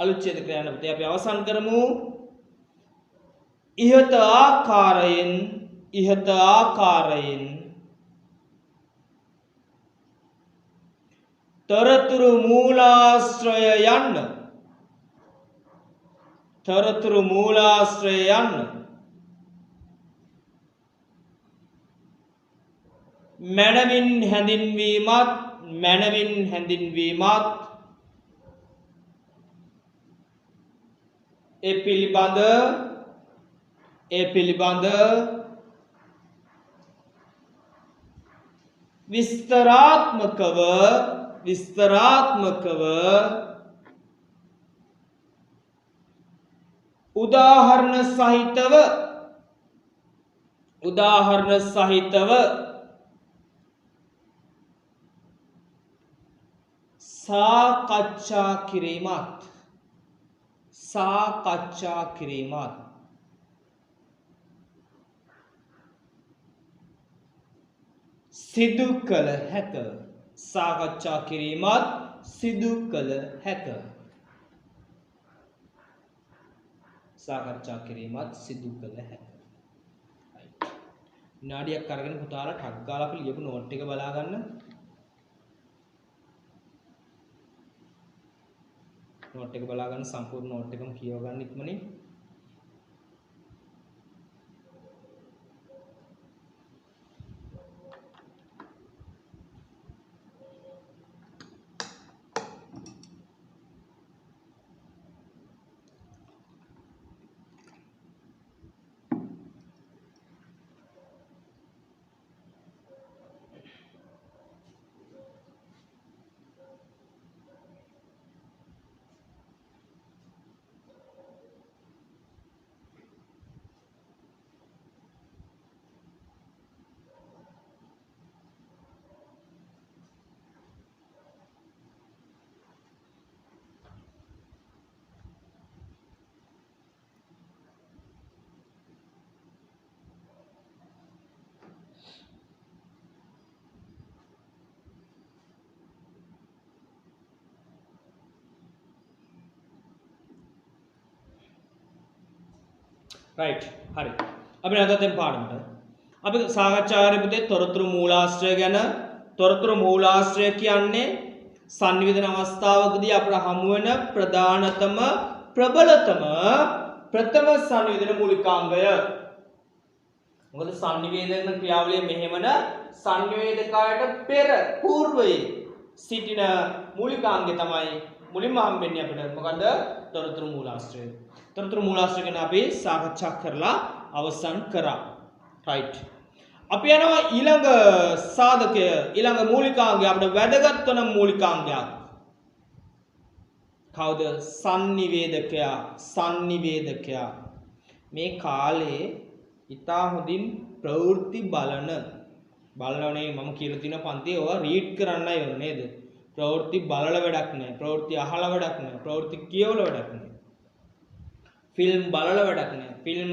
අලුත් ඡේද ක්‍රියාවලිය අපි අවසන් කරමු. ඉහත ආකාරයෙන් තොරතුරු මූලාශ්‍රය යන්න මනවින් හැඳින්වීමත් ඒ පිළිබඳ විස්තරාත්මකව උදාහරණ සහිතව සාකච්ඡා කිරීමත් සිදු කළ හැක. විනාඩියක් අරගෙන පුතාලා ටක් ගාලා අපි ලියපු නෝට් එක බලා ගන්න. නෝට් එක බලා ගන්න, සම්පූර්ණ නෝට් එකම කියව ගන්න ඉක්මනින්. රයිට් හරි. අපි නැවතත් දැන් පාඩමට. අපි සාකච්ඡා කරේ පුතේ තොරතුරු මූලාශ්‍රය ගැන. තොරතුරු මූලාශ්‍රය කියන්නේ සංනිවේදන අවස්ථාවකදී අපට හමු වෙන ප්‍රධානතම ප්‍රබලතම ප්‍රථම සංනිවේදන මූලිකාංගය. මොකද සංනිවේදන ක්‍රියාවලිය මෙහෙමන සංනිවේදකයට පෙර పూర్වයේ සිටින මූලිකාංගය තමයි මුලින්ම හම්බෙන්නේ අපිට. මොකද තොරතුරු මූලාශ්‍රය. තොරතුරු මූලාශ්‍රය ගැන අපි සාකච්ඡා කරලා අවසන් කරා. රයිට්. අපි යනවා ඊළඟ සාධකය, ඊළඟ මූලිකාංගය, අපිට වැදගත් වෙන මූලිකාංගයක්. කවුද? සංනිවේදකයා. මේ කාලේ ඉතා හොඳින් ප්‍රවෘත්ති බලනනේ මම කියලා තියෙන පන්තියේ ඔයා රීඩ් කරන්නයි ඕනේ නේද? ප්‍රවෘත්ති බලල වැඩක් නැහැ. ප්‍රවෘත්ති අහලා වැඩක් නැහැ. ප්‍රවෘත්ති කියවලා වැඩක් නැහැ. ෆිල්ම් බලලා වැඩක් නැහැ. ෆිල්ම්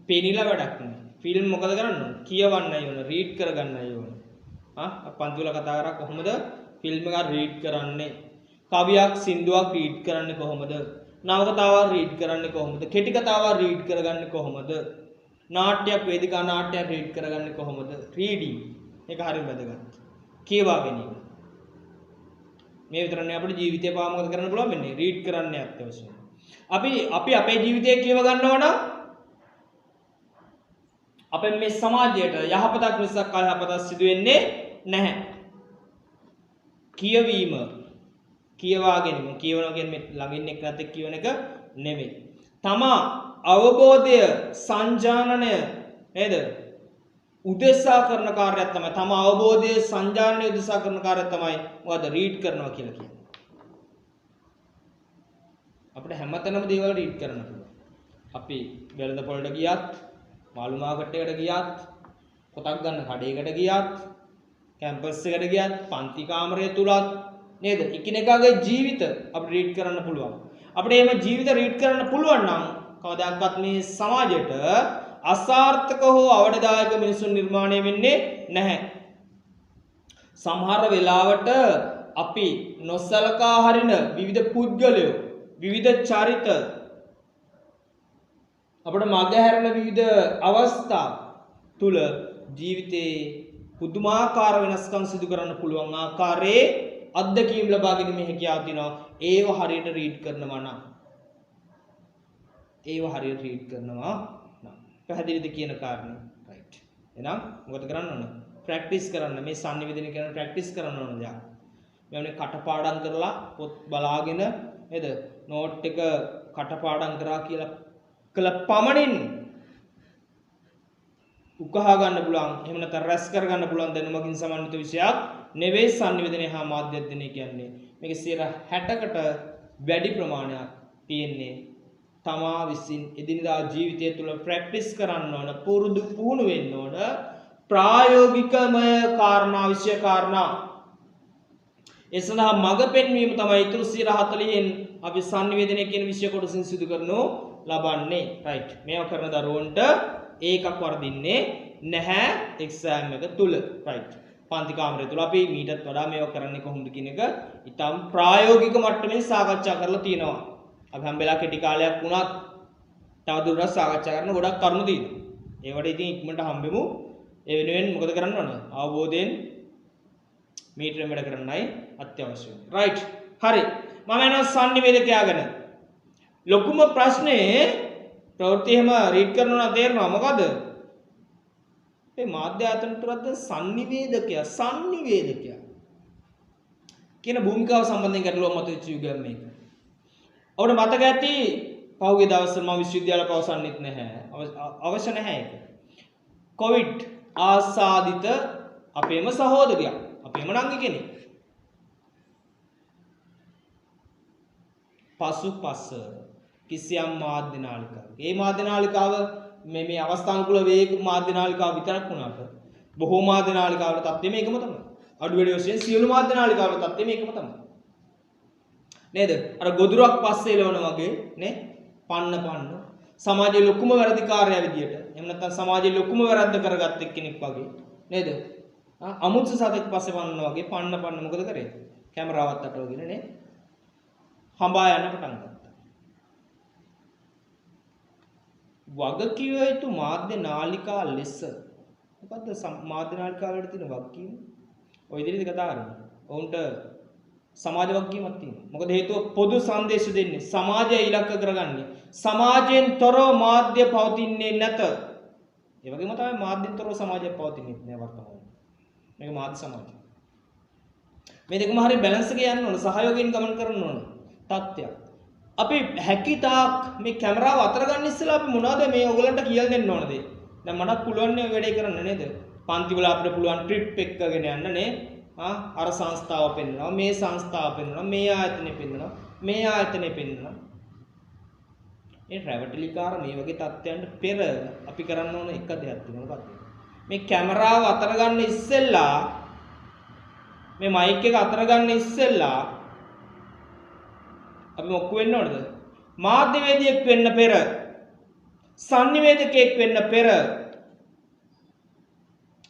පෙනිලා වැඩක් නැහැ. ෆිල්ම් මොකද කරන්නේ? කියවන්නයි ඕන, රීඩ් කරගන්නයි ඕන. පන්ති වල කතා කරා කොහොමද ෆිල්ම් එක රීඩ් කරන්නේ? කවියක් සින්දුවක් රීඩ් කරන්නේ කොහොමද? නවකතාවක් රීඩ් කරන්නේ කොහොමද? කෙටි කතාවක් රීඩ් කරගන්නේ කොහොමද? නාට්‍යයක් වේදිකා නාට්‍යයක් රීඩ් කරගන්නේ කොහොමද? රීඩින් ඒක හරිය වැදගත්. කියවා ගැනීම. මේ විතරනේ අපේ ජීවිතේ පාව මොකද කරන්න පුළුවන් වෙන්නේ? රීඩ් කරන්නේ අත්‍යවශ්‍යයි. අපි අපේ ජීවිතය කියව ගන්නවා නම් අපේ මේ සමාජයට යහපතක් මිසක් අයහපතක් සිදු වෙන්නේ නැහැ. කියවීම, කියවා ගැනීම, කියවනවා කියන්නේ ළඟින් එක්කත් එක්ක කියවන එක නෙමෙයි. තමා අවබෝධය සංජානනය නේද? උදෙසා කරන කාර්යයක් තමයි. තමා අවබෝධය සංජානනය උදෙසා කරන කාර්යයක් තමයි මොකද? රීඩ් කරනවා කියලා කියන්නේ. අපිට හැමතැනම දේවල් රීඩ් කරන්න පුළුවන්. අපි වෙළඳ පොළට ගියත්, මාළු මාකට් එකට ගියත්, පොතක් ගන්න කඩේකට ගියත්, කැම්පස් එකට ගියත්, පන්ති කාමරය තුලත් නේද? එකිනෙකාගේ ජීවිත අපිට රීඩ් කරන්න පුළුවන්. අපිට එහෙම ජීවිත රීඩ් කරන්න පුළුවන් නම් කවදාවත් මේ සමාජයට අසාර්ථක හෝ අවඩදායක මිනිසුන් නිර්මාණය වෙන්නේ නැහැ. සමහර වෙලාවට අපි නොසලකා හරින විවිධ පුද්ගලයෝ, විවිධ චරිත අපිට මගහැරෙන විවිධ අවස්ථා තුල ජීවිතේ පුදුමාකාර වෙනස්කම් සිදු කරන්න පුළුවන් ආකාරයේ අත්දැකීම් ලබා ගැනීමේ හැකියාව තියෙනවා. ඒව හරියට රීඩ් කරනවා නම්. පැහැදිලිද කියන කාරණේ? රයිට්. එහෙනම් මොකද කරන්න ඕන? ප්‍රැක්ටිස් කරන්න. මේ sannivedana කියන ප්‍රැක්ටිස් කරන්න ඕන දා. මේවනේ කටපාඩම් කරලා පොත් බලාගෙන නේද? නෝට් එක කටපාඩම් කරා කියලා කළ පමණින් උකහා ගන්න පුළුවන්. එහෙම නැත්නම් රැස් කර ගන්න පුළුවන් දැනුමකින් සමන්විත විෂයක් නෙවෙයි sannivedana හා මාධ්‍යඥය කියන්නේ. මේක 60%කට වැඩි ප්‍රමාණයක් තියෙන්නේ තමා විසින් එදිනදා ජීවිතය තුළ ප්‍රැක්ටිස් කරන්න ඕන, පුහුණු වෙන්න ඕන ප්‍රායෝගිකමය කාරණා, විෂය කාරණා. ඒ සඳහා මඟ පෙන්වීම තමයි ඊටු 40%න් අපි sannivedana කියන විෂය කොටසින් සිදු කරනු ලබන්නේ. රයිට්. මේව කරන දරුවන්ට ඒකක් වර්ධින්නේ නැහැ එක්සෑම් එක තුල. රයිට්. පන්ති කාමරය තුල අපි මීටත් වඩා මේව කරන්නේ කොහොමද කියන එක ඊටම් ප්‍රායෝගික මට්ටමින් සාකච්ඡා කරලා තියෙනවා. අපි හැම්බෙලා කෙටි කාලයක් වුණත් තවදුරටත් සාකච්ඡා කරන ගොඩක් කරුණු තියෙනවා. ඒවට ඉතින් ඉක්මනට හම්බෙමු. ඒ වෙනුවෙන් මොකද කරන්න ඕන? අවබෝධයෙන් මීටරෙන් වැඩ කරන්නයි අත්‍යවශ්‍යයි. රයිට්. හරි. මම යනවා sannivedakaya ගැන. ලොකුම ප්‍රශ්නේ ප්‍රවෘත්ති එහෙම රීඩ් කරනවා නම් තේරෙනවා මොකද? මේ මාධ්‍ය අතනතරත් sannivedakaya කියන භූමිකාව සම්බන්ධයෙන් ගැටලුවක් මතුවෙච්ච යුගයක් මේක. ඔබට මතක ඇති පහුගිය දවස්වල මම විශ්වවිද්‍යාල පවසන්නෙත් නැහැ. අවශ්‍ය නැහැ ඒක. කොවිඩ් ආසාදිත අපේම සහෝදරයා, අපේම නංගි කෙනෙක්. පසුපස කිසියම් මාධ්‍ය නාලිකාවක්. ඒ මාධ්‍ය නාලිකාව මේ අවස්ථානුකූල වේග මාධ්‍ය නාලිකාව විතරක් වුණාට බොහෝ මාධ්‍ය නාලිකාවල තත්ත්වය මේකම තමයි. අඩු වැඩි වශයෙන් සියලු මාධ්‍ය නාලිකාවල තත්ත්වය මේකම තමයි. නේද? අර ගොදුරක් පස්සේ එළවන වගේ නේ පන්න සමාජයේ ලොකුම වැරදිකාරයා විදියට එහෙම නැත්නම් සමාජයේ ලොකුම වැරද්ද කරගත්ත කෙනෙක් වගේ නේද? අමුත්‍ස සතෙක් පස්සේ පන්නනවා වගේ පන්න මොකද කරේ? කැමරාවත් අටවගෙන නේ හඹා යන පටන් ගත්තා. වගකිය යුතු මාධ්‍ය නාලිකා ලෙස මොකද්ද මාධ්‍ය නාලිකා වලට තියෙන වගකීම? ඔය විදිහට කතා කරන්නේ. ඔවුන්ට සමාජ වගකීමක් තියෙනවා. මොකද හේතුව පොදු සංදේශ දෙන්නේ. සමාජය ඉලක්ක කරගන්නේ. සමාජයෙන් තොරව මාධ්‍ය පවතින්නේ නැත. ඒ වගේම තමයි මාධ්‍යෙන් තොරව සමාජය පවතින්නේ නැහැ වර්තමානයේ. මේක මාධ්‍ය සමාජය. මේ දෙකම හරිය බැලන්ස් එකේ යන්න ඕන. සහයෝගයෙන් ගමන් කරන්න ඕන. තත්ත්වයක්. අපි හැකිතාක් මේ කැමරාව අතර ගන්න ඉස්සෙල්ලා අපි මොනවද මේ ඔයගලන්ට කියලා දෙන්න ඕනද? දැන් මටත් පුළුවන් නේ වැඩේ කරන්න නේද? පන්ති වල අපිට පුළුවන් ට්‍රිප් එකකගෙන යන්න නේ. අර සංස්ථාව පෙන්වනවා, මේ සංස්ථාව පෙන්වනවා, මේ ආයතනෙ පෙන්වනවා, මේ ආයතනෙ පෙන්වනවා. මේ රැවටිලිකාර මේ වගේ තත්ත්වයන්ට පෙර අපි කරන්න ඕන එක දෙයක් තියෙනවා. මොකක්ද? මේ කැමරාව අතර ගන්න ඉස්සෙල්ලා මේ මයික් එක අතර ගන්න ඉස්සෙල්ලා අපි මොකක් වෙන්න ඕනද? මාධ්‍යවේදියෙක් වෙන්න පෙර, sannivedakයෙක් වෙන්න පෙර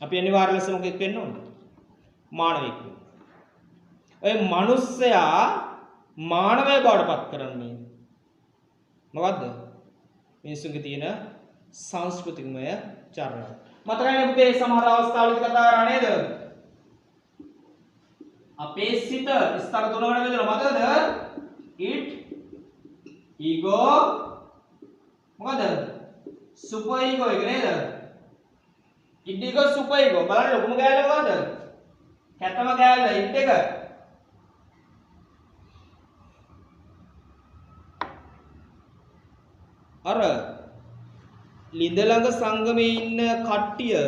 අපි අනිවාර්ය ලෙස මොකෙක් වෙන්න ඕනද? මානවෙක්. ඔය මිනිස්සයා මානවය බවට පත් කරන්නේ මොකද්ද? මිනිස්සුන්ගේ තියෙන සංස්කෘතිකමය චර්යාව. මතකයිනේ පුතේ සමහර අවස්ථාවලදී කතා කරා නේද? අපේ සිත ස්තර තුනකට බෙදලා මතකද? it ego මොකද? super ego එක නේද? id ego super ego බලන්න ලොකුම ගෑල්ල මොකද? කැතම ගෑල්ල it එක. අර ලිඳ ළඟ සංගමේ ඉන්න කට්ටිය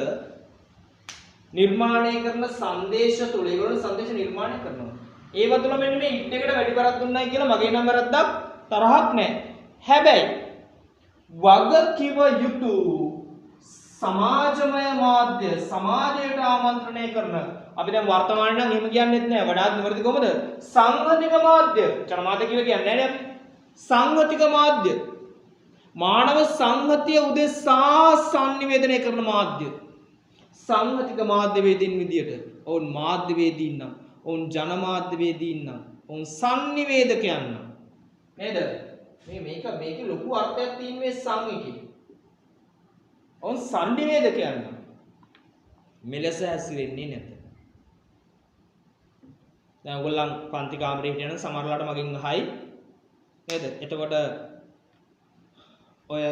නිර්මාණය කරන සංදේශ තුල ඒගොල්ලෝ සංදේශ නිර්මාණය කරනවා. ඒව තුල මෙන්න මේ it එකට වැඩි බරක් දුන්නයි කියලා මගේ නම් වැරද්දක් තරහක් නැහැ. හැබැයි වග කිව යුතු සමාජමය මාධ්‍ය සමාජයට ආමන්ත්‍රණය කරන අපි දැන් වර්තමානයේ නම් එහෙම කියන්නෙත් නෑ. වඩාත් නිවැරදි කොහමද? සංගතික මාධ්‍ය. ජනමාධ්‍ය කියලා කියන්නේ නෑනේ අපි. සංගතික මාධ්‍ය. මානව සංහතිය උදෙසා sannivedanaya කරන මාධ්‍ය. සංහතික මාධ්‍යවේදීන් විදියට. ඔවුන් මාධ්‍යවේදීන් නම්, ඔවුන් ජනමාධ්‍යවේදීන් නම්, ඔවුන් sannivedakයන් නම්. නේද? මේකේ ලොකු අර්ථයක් තියෙන මේ සං එකේ. ඔවුන් sannivedakයන් මෙලෙස හැසිරෙන්නේ නැත. දැන් ඔයගොල්ලන් පන්ති කාමරේ හිටියනම් සමහරලාට මගෙන් අහයි නේද? එතකොට ඔය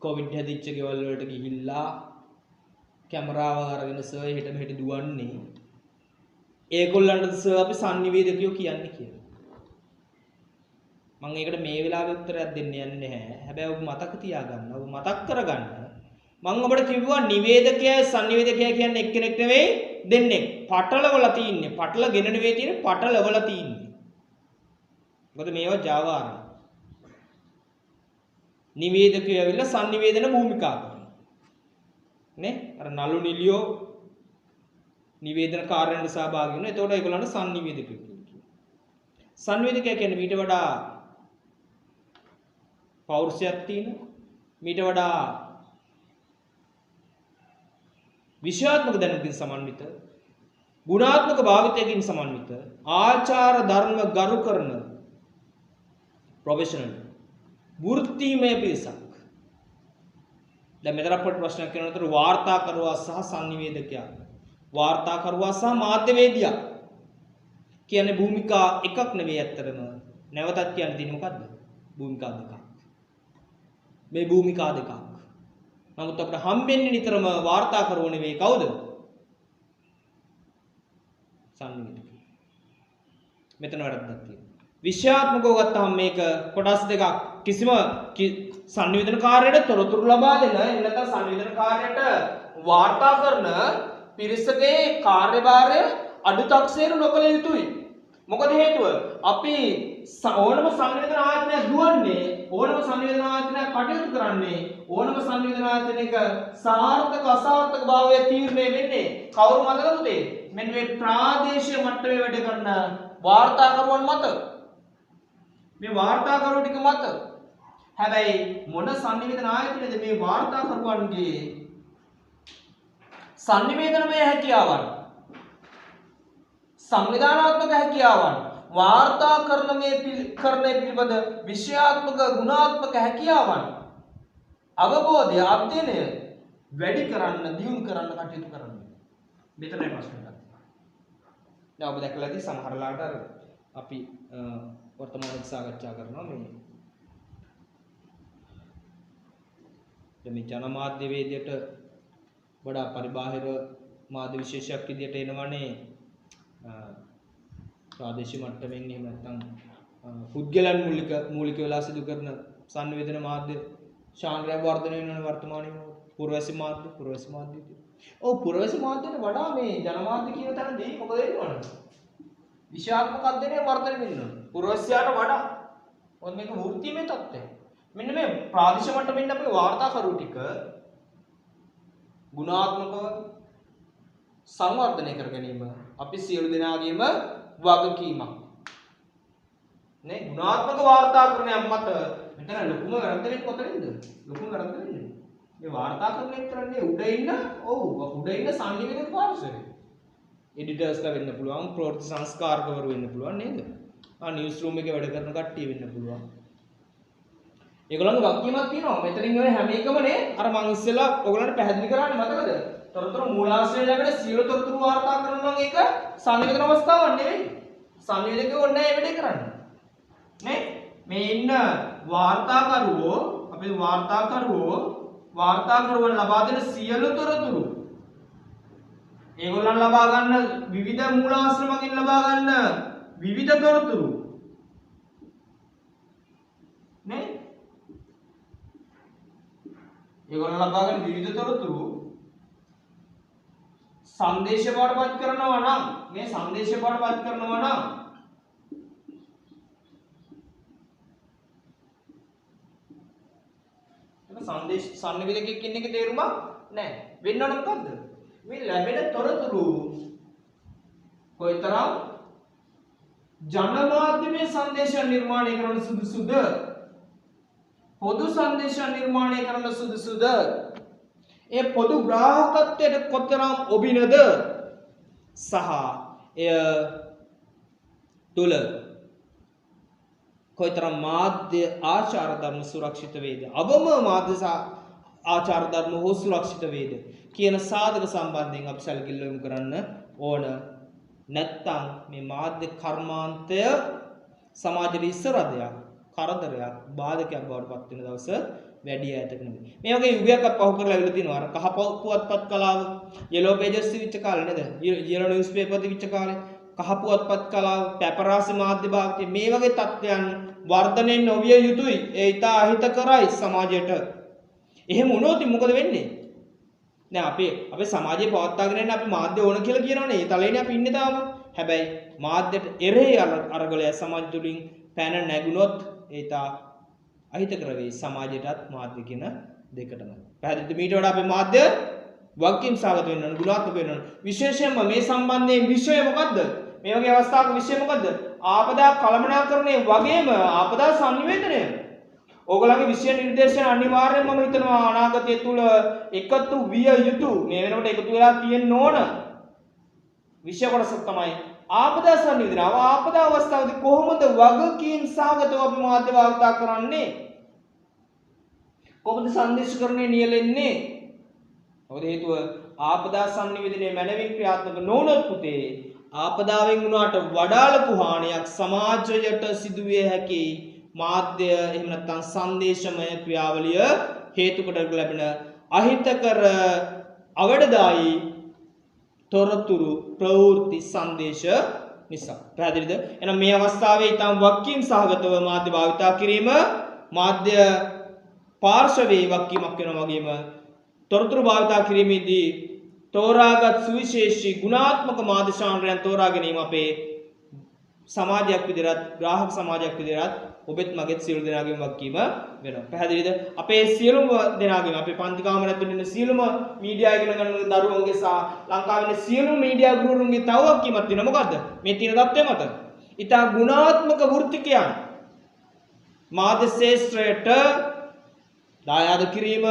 කොවිඩ් හැදිච්ච ගෙවල් වලට ගිහිල්ලා කැමරාව අරගෙන සර් හෙට මෙහෙට දුවන්නේ ඒගොල්ලන්ට සර් අපි sannivedakයෝ කියන්නේ කියලා. මම ඒකට මේ වෙලාවේ උත්තරයක් දෙන්න යන්නේ නැහැ. හැබැයි ඔබ මතක තියාගන්න. ඔබ මතක් කරගන්න. මම ඔබට කිව්වා නිවේදකයයි sannivedakයයි කියන්නේ එක්කෙනෙක් නෙවෙයි දෙන්නෙක්. පටලවල තින්නේ. පටලගෙන නෙවෙයි තියෙන්නේ පටලවල තින්නේ. මොකද මේවා ජාවාරයි. නිවේදකයෝ ඇවිල්ලා sannivedana භූමිකා කරනවා. නේ? අර නළු නිලියෝ නිවේදන කාර්යයන්ට සහභාගී වෙනවා. එතකොට ඒගොල්ලන්ට sannivedakයෝ කියනවා. sannivedakයා කියන්නේ ඊට වඩා පෞරුෂයක් තියෙන මීට වඩා විෂයාත්මක දැනුමකින් සමන්විත ගුණාත්මක භාවිතයකින් සමන්විත ආචාර ධර්ම ගරු කරන ප්‍රොෆෙෂනල් වෘත්තිමය පිරිසක්. දැන් මෙතන අපට ප්‍රශ්නයක් කරනතර වාර්තාකරුවා සහ sannivedakයා වාර්තාකරුවා සහ මාධ්‍යවේදියා කියන්නේ භූමිකා එකක් නෙවෙයි ඇත්තටම. නැවතත් කියන්න තියෙන්නේ මොකද්ද? භූමිකා දෙකක්. මේ භූමිකා දෙකක්. නමුත් අපිට හම්බෙන්නේ නිතරම වාර්තාකරුවෝ නෙවෙයි කවුද? sannivedakයා. මෙතන වැරද්දක් තියෙනවා. විෂයාත්මකව ගත්තාම මේක කොටස් දෙකක්. කිසිම sannivedana කාර්යයට තොරතුරු ලබා දෙන එහෙම නැත්නම් sannivedana කාර්යයට වාර්තා කරන පිරිසකේ කාර්යභාරය අඩුතක්සේරු නොකළ යුතුයි. මොකද හේතුව අපි ඕනම sannivedana ආයතනයක් දුවන්නේ ඕනම sannivedana ආයතනයක් කටයුතු කරන්නේ ඕනම sannivedana ආයතනයක සාර්ථක අසාර්ථක භාවය තීරණය වෙන්නේ කවුරු මතකද? මෙන්න මේ ප්‍රාදේශීය මට්ටමේ වැඩ කරන වාර්තාකරුවන් මත. මේ වාර්තාකරුවෝ ටික මත. හැබැයි මොන sannivedana ආයතනයේද මේ වාර්තාකරුවන්ගේ sannivedanamය හැකියාවන් සංවිධානාත්මක හැකියාවන් වාර්තාකරණයේ පිළිබඳ විෂයාත්මක ගුණාත්මක හැකියාවන් අවබෝධය අධ්‍යයනය වැඩි කරන්න දියුණු කරන්න කටයුතු කරන්න. මෙතනයි ප්‍රශ්නයක්. දැන් ඔබ දැකලා ඇති සමහරලාට අපි වර්තමානයේ සාකච්ඡා කරනවා මේ ජනමාධ්‍ය වේදිකයට වඩා පරිබාහිර මාධ්‍ය විශේෂයක් විදියට එනවනේ ප්‍රාදේශීය මට්ටමින් එහෙම නැත්නම් පුද්ගලයන් මූලික වෙලා සිදු කරන sannivedana මාධ්‍ය ශාන්ත්‍රය වර්ධනය වෙනවනේ වර්තමානයේ පුරවැසි මාධ්‍ය ඔව් පුරවැසි මාධ්‍යයට වඩා මේ ජනමාධ්‍ය කියන තැනදී මොකද වෙනවද? විෂයාත්මක අධ්‍යයනය වර්ධනය වෙනවා. පුරවැසියාට වඩා. මොකද මේක වෘත්තිමය තත්ත්වය. මෙන්න මේ ප්‍රාදේශීය මට්ටමින් අපේ වාර්තාකරු ටික ගුණාත්මකව සංවර්ධනය කර ගැනීම අපි සියලු දෙනාගේම වගකීමක්. නේ ගුණාත්මක වාර්තාකරණයක් මත මෙතන ලොකුම වැරද්ද වෙන්නේ කොතනින්ද? ලොකුම වැරද්ද වෙන්නේ මේ වාර්තාකරණය කරන්නේ උඩ ඉන්න sannivedana පාර්ශවයේ. එඩිටර්ස්ලා වෙන්න පුළුවන්, ප්‍රවෘත්ති සංස්කාරකවරු වෙන්න පුළුවන් නේද? නිවුස් රූම් එකේ වැඩ කරන කට්ටිය වෙන්න පුළුවන්. ඒගොල්ලන්ගේ වගකීමක් තියෙනවා. මෙතනින් ඔය හැම එකම නේ අර මං ඉස්සෙල්ලා ඔයගොල්ලන්ට පැහැදිලි කරන්නේ මතකද? තොරතුරු මූලාශ්‍රය ලැබෙන සියලු තොරතුරු වාර්තා කරනවා නම් ඒක sannivedana අවස්ථාවක් නෙවෙයි. sannivedakයෝ ඕනේ නැහැ වැඩේ කරන්න. නේ? මේ ඉන්න වාර්තාකරුවෝ අපේ වාර්තාකරුවන් ලබා දෙන සියලු තොරතුරු ඒගොල්ලන් ලබා ගන්න විවිධ මූලාශ්‍ර මගින් ලබා ගන්න විවිධ තොරතුරු නේ? ඒගොල්ලන් ලබා ගන්න විවිධ තොරතුරු සංදේශ පාඩපත් කරනවා නම් මේ සංදේශ පාඩපත් කරනවා නම් ඒක සංදේශ sannivedakයෙක් ඉන්න එකේ තේරුමක් නැහැ. වෙන්න ඕන මොකද්ද? මේ ලැබෙන තොරතුරු කොයිතරම් ජනමාධ්‍යමය සංදේශ නිර්මාණය කරන සුදුසුද? පොදු සංදේශ නිර්මාණය කරන සුදුසුද? ඒ පොදු ග්‍රාහකත්වයට කොතරම් ඔබිනද සහ එය තුල කොයිතරම් මාධ්‍ය ආචාර ධර්ම සුරක්ෂිත වේද, අවම මාධ්‍ය ආචාර ධර්ම හෝ සුරක්ෂිත වේද කියන සාධක සම්බන්ධයෙන් අපි සැලකිල්ල යොමු කරන්න ඕන. නැත්තම් මේ මාධ්‍ය කර්මාන්තය සමාජයේ ඉස්සරදයක්, කරදරයක්, බාධකයක් බවට පත් වෙන දවස වැඩි ඈතක නෙමෙයි. මේ වගේ යුගයක් අපි පහු කරලා ඉවල තිනවා. අර කහ පුවත්පත් කලාව, yellow pages තිබිච්ච කාලේ නේද? yellow newspaper තිබිච්ච කාලේ, කහ පුවත්පත් කලාව, පැපරාසි මාධ්‍ය භාවිතය, මේ වගේ තත්ත්වයන් වර්ධනය නොවිය යුතුයි. ඒ ඉතා අහිතකරයි සමාජයට. එහෙම වුණොත් මොකද වෙන්නේ? දැන් අපේ සමාජයේ පවත්වාගෙන යන්න අපි මාධ්‍ය ඕන කියලා කියනවනේ. ඒ තලෙනේ අපි ඉන්නේ තාම. හැබැයි මාධ්‍යට එරෙහි අරගලය සමාජ තුලින් පැන නැගුණොත් ඒ තා අහිතකර වෙයි සමාජයටත් මාධ්‍ය කියන දෙකටම. පැහැදිලිද? මීට වඩා අපේ මාධ්‍ය වගකීම් සහගත වෙන්න ඕන, ගුණාත්මක වෙන්න ඕන. විශේෂයෙන්ම මේ සම්බන්ධයෙන් විෂය මොකද්ද? මේ වගේ අවස්ථාවක විෂය මොකද්ද? ආපදා කළමනාකරණය වගේම ආපදා සංනිවේදනය. ඕගොල්ලන්ගේ විෂය නිර්දේශන අනිවාර්යයෙන්ම මම හිතනවා අනාගතය තුල එකතු විය යුතු. මේ වෙනකොට එකතු වෙලා තියෙන්න ඕන විෂය කොටසක් තමයි ආපදා සංනිවේදනය. ආපදා අවස්ථාවේදී කොහොමද වගකීම් සහගතව අපි මාධ්‍ය වාර්තා කරන්නේ? කොහොමද සංදේශකරණය නියැලෙන්නේ? මොකද හේතුව ආපදා සංනිවේදනයේ මැනවින් ක්‍රියාත්මක නොවුනොත් පුතේ ආපදාවෙන් වුණාට වඩා ලොකු හානියක් සමාජයට සිදුවිය හැකි මාධ්‍ය එහෙම නැත්නම් සංදේශමය ක්‍රියාවලිය හේතු කොට ලැබෙන අහිතකර අවඩදායි තොරතුරු ප්‍රවෘත්ති සංදේශ නිසා. පැහැදිලිද? එහෙනම් මේ අවස්ථාවේ ඊටම වගකීම් සහගතව මාධ්‍ය භාවිතා කිරීම මාධ්‍ය පාර්ශවයේ වගකීමක් වෙනවා වගේම තොරතුරු භාවිතා කිරීමේදී තෝරාගත් සුවිශේෂී ගුණාත්මක මාධ්‍ය ශාස්ත්‍රයන් තෝරා ගැනීම අපේ සමාජයක් විදිහට, ග්‍රාහක සමාජයක් විදිහට ඔබෙත් මගෙත් සියලු දෙනාගේම වගකීම වෙනවා. පැහැදිලිද? අපේ සියලුම දෙනාගේම, අපේ පන්ති කාමරය ඇතුළේ ඉන්න සියලුම මීඩියා ඉගෙන ගන්න දරුවන්ගේ සහ ලංකාවේ ඉන්න සියලු මීඩියා ගුරුවරුන්ගේ තව වගකීමක් තියෙනවා. මොකද්ද? මේ තියෙන தත්ත්වය මත ඊට ගුණාත්මක වෘත්තිකයන් මාධ්‍ය ශාස්ත්‍රයට දායාද කිරීම,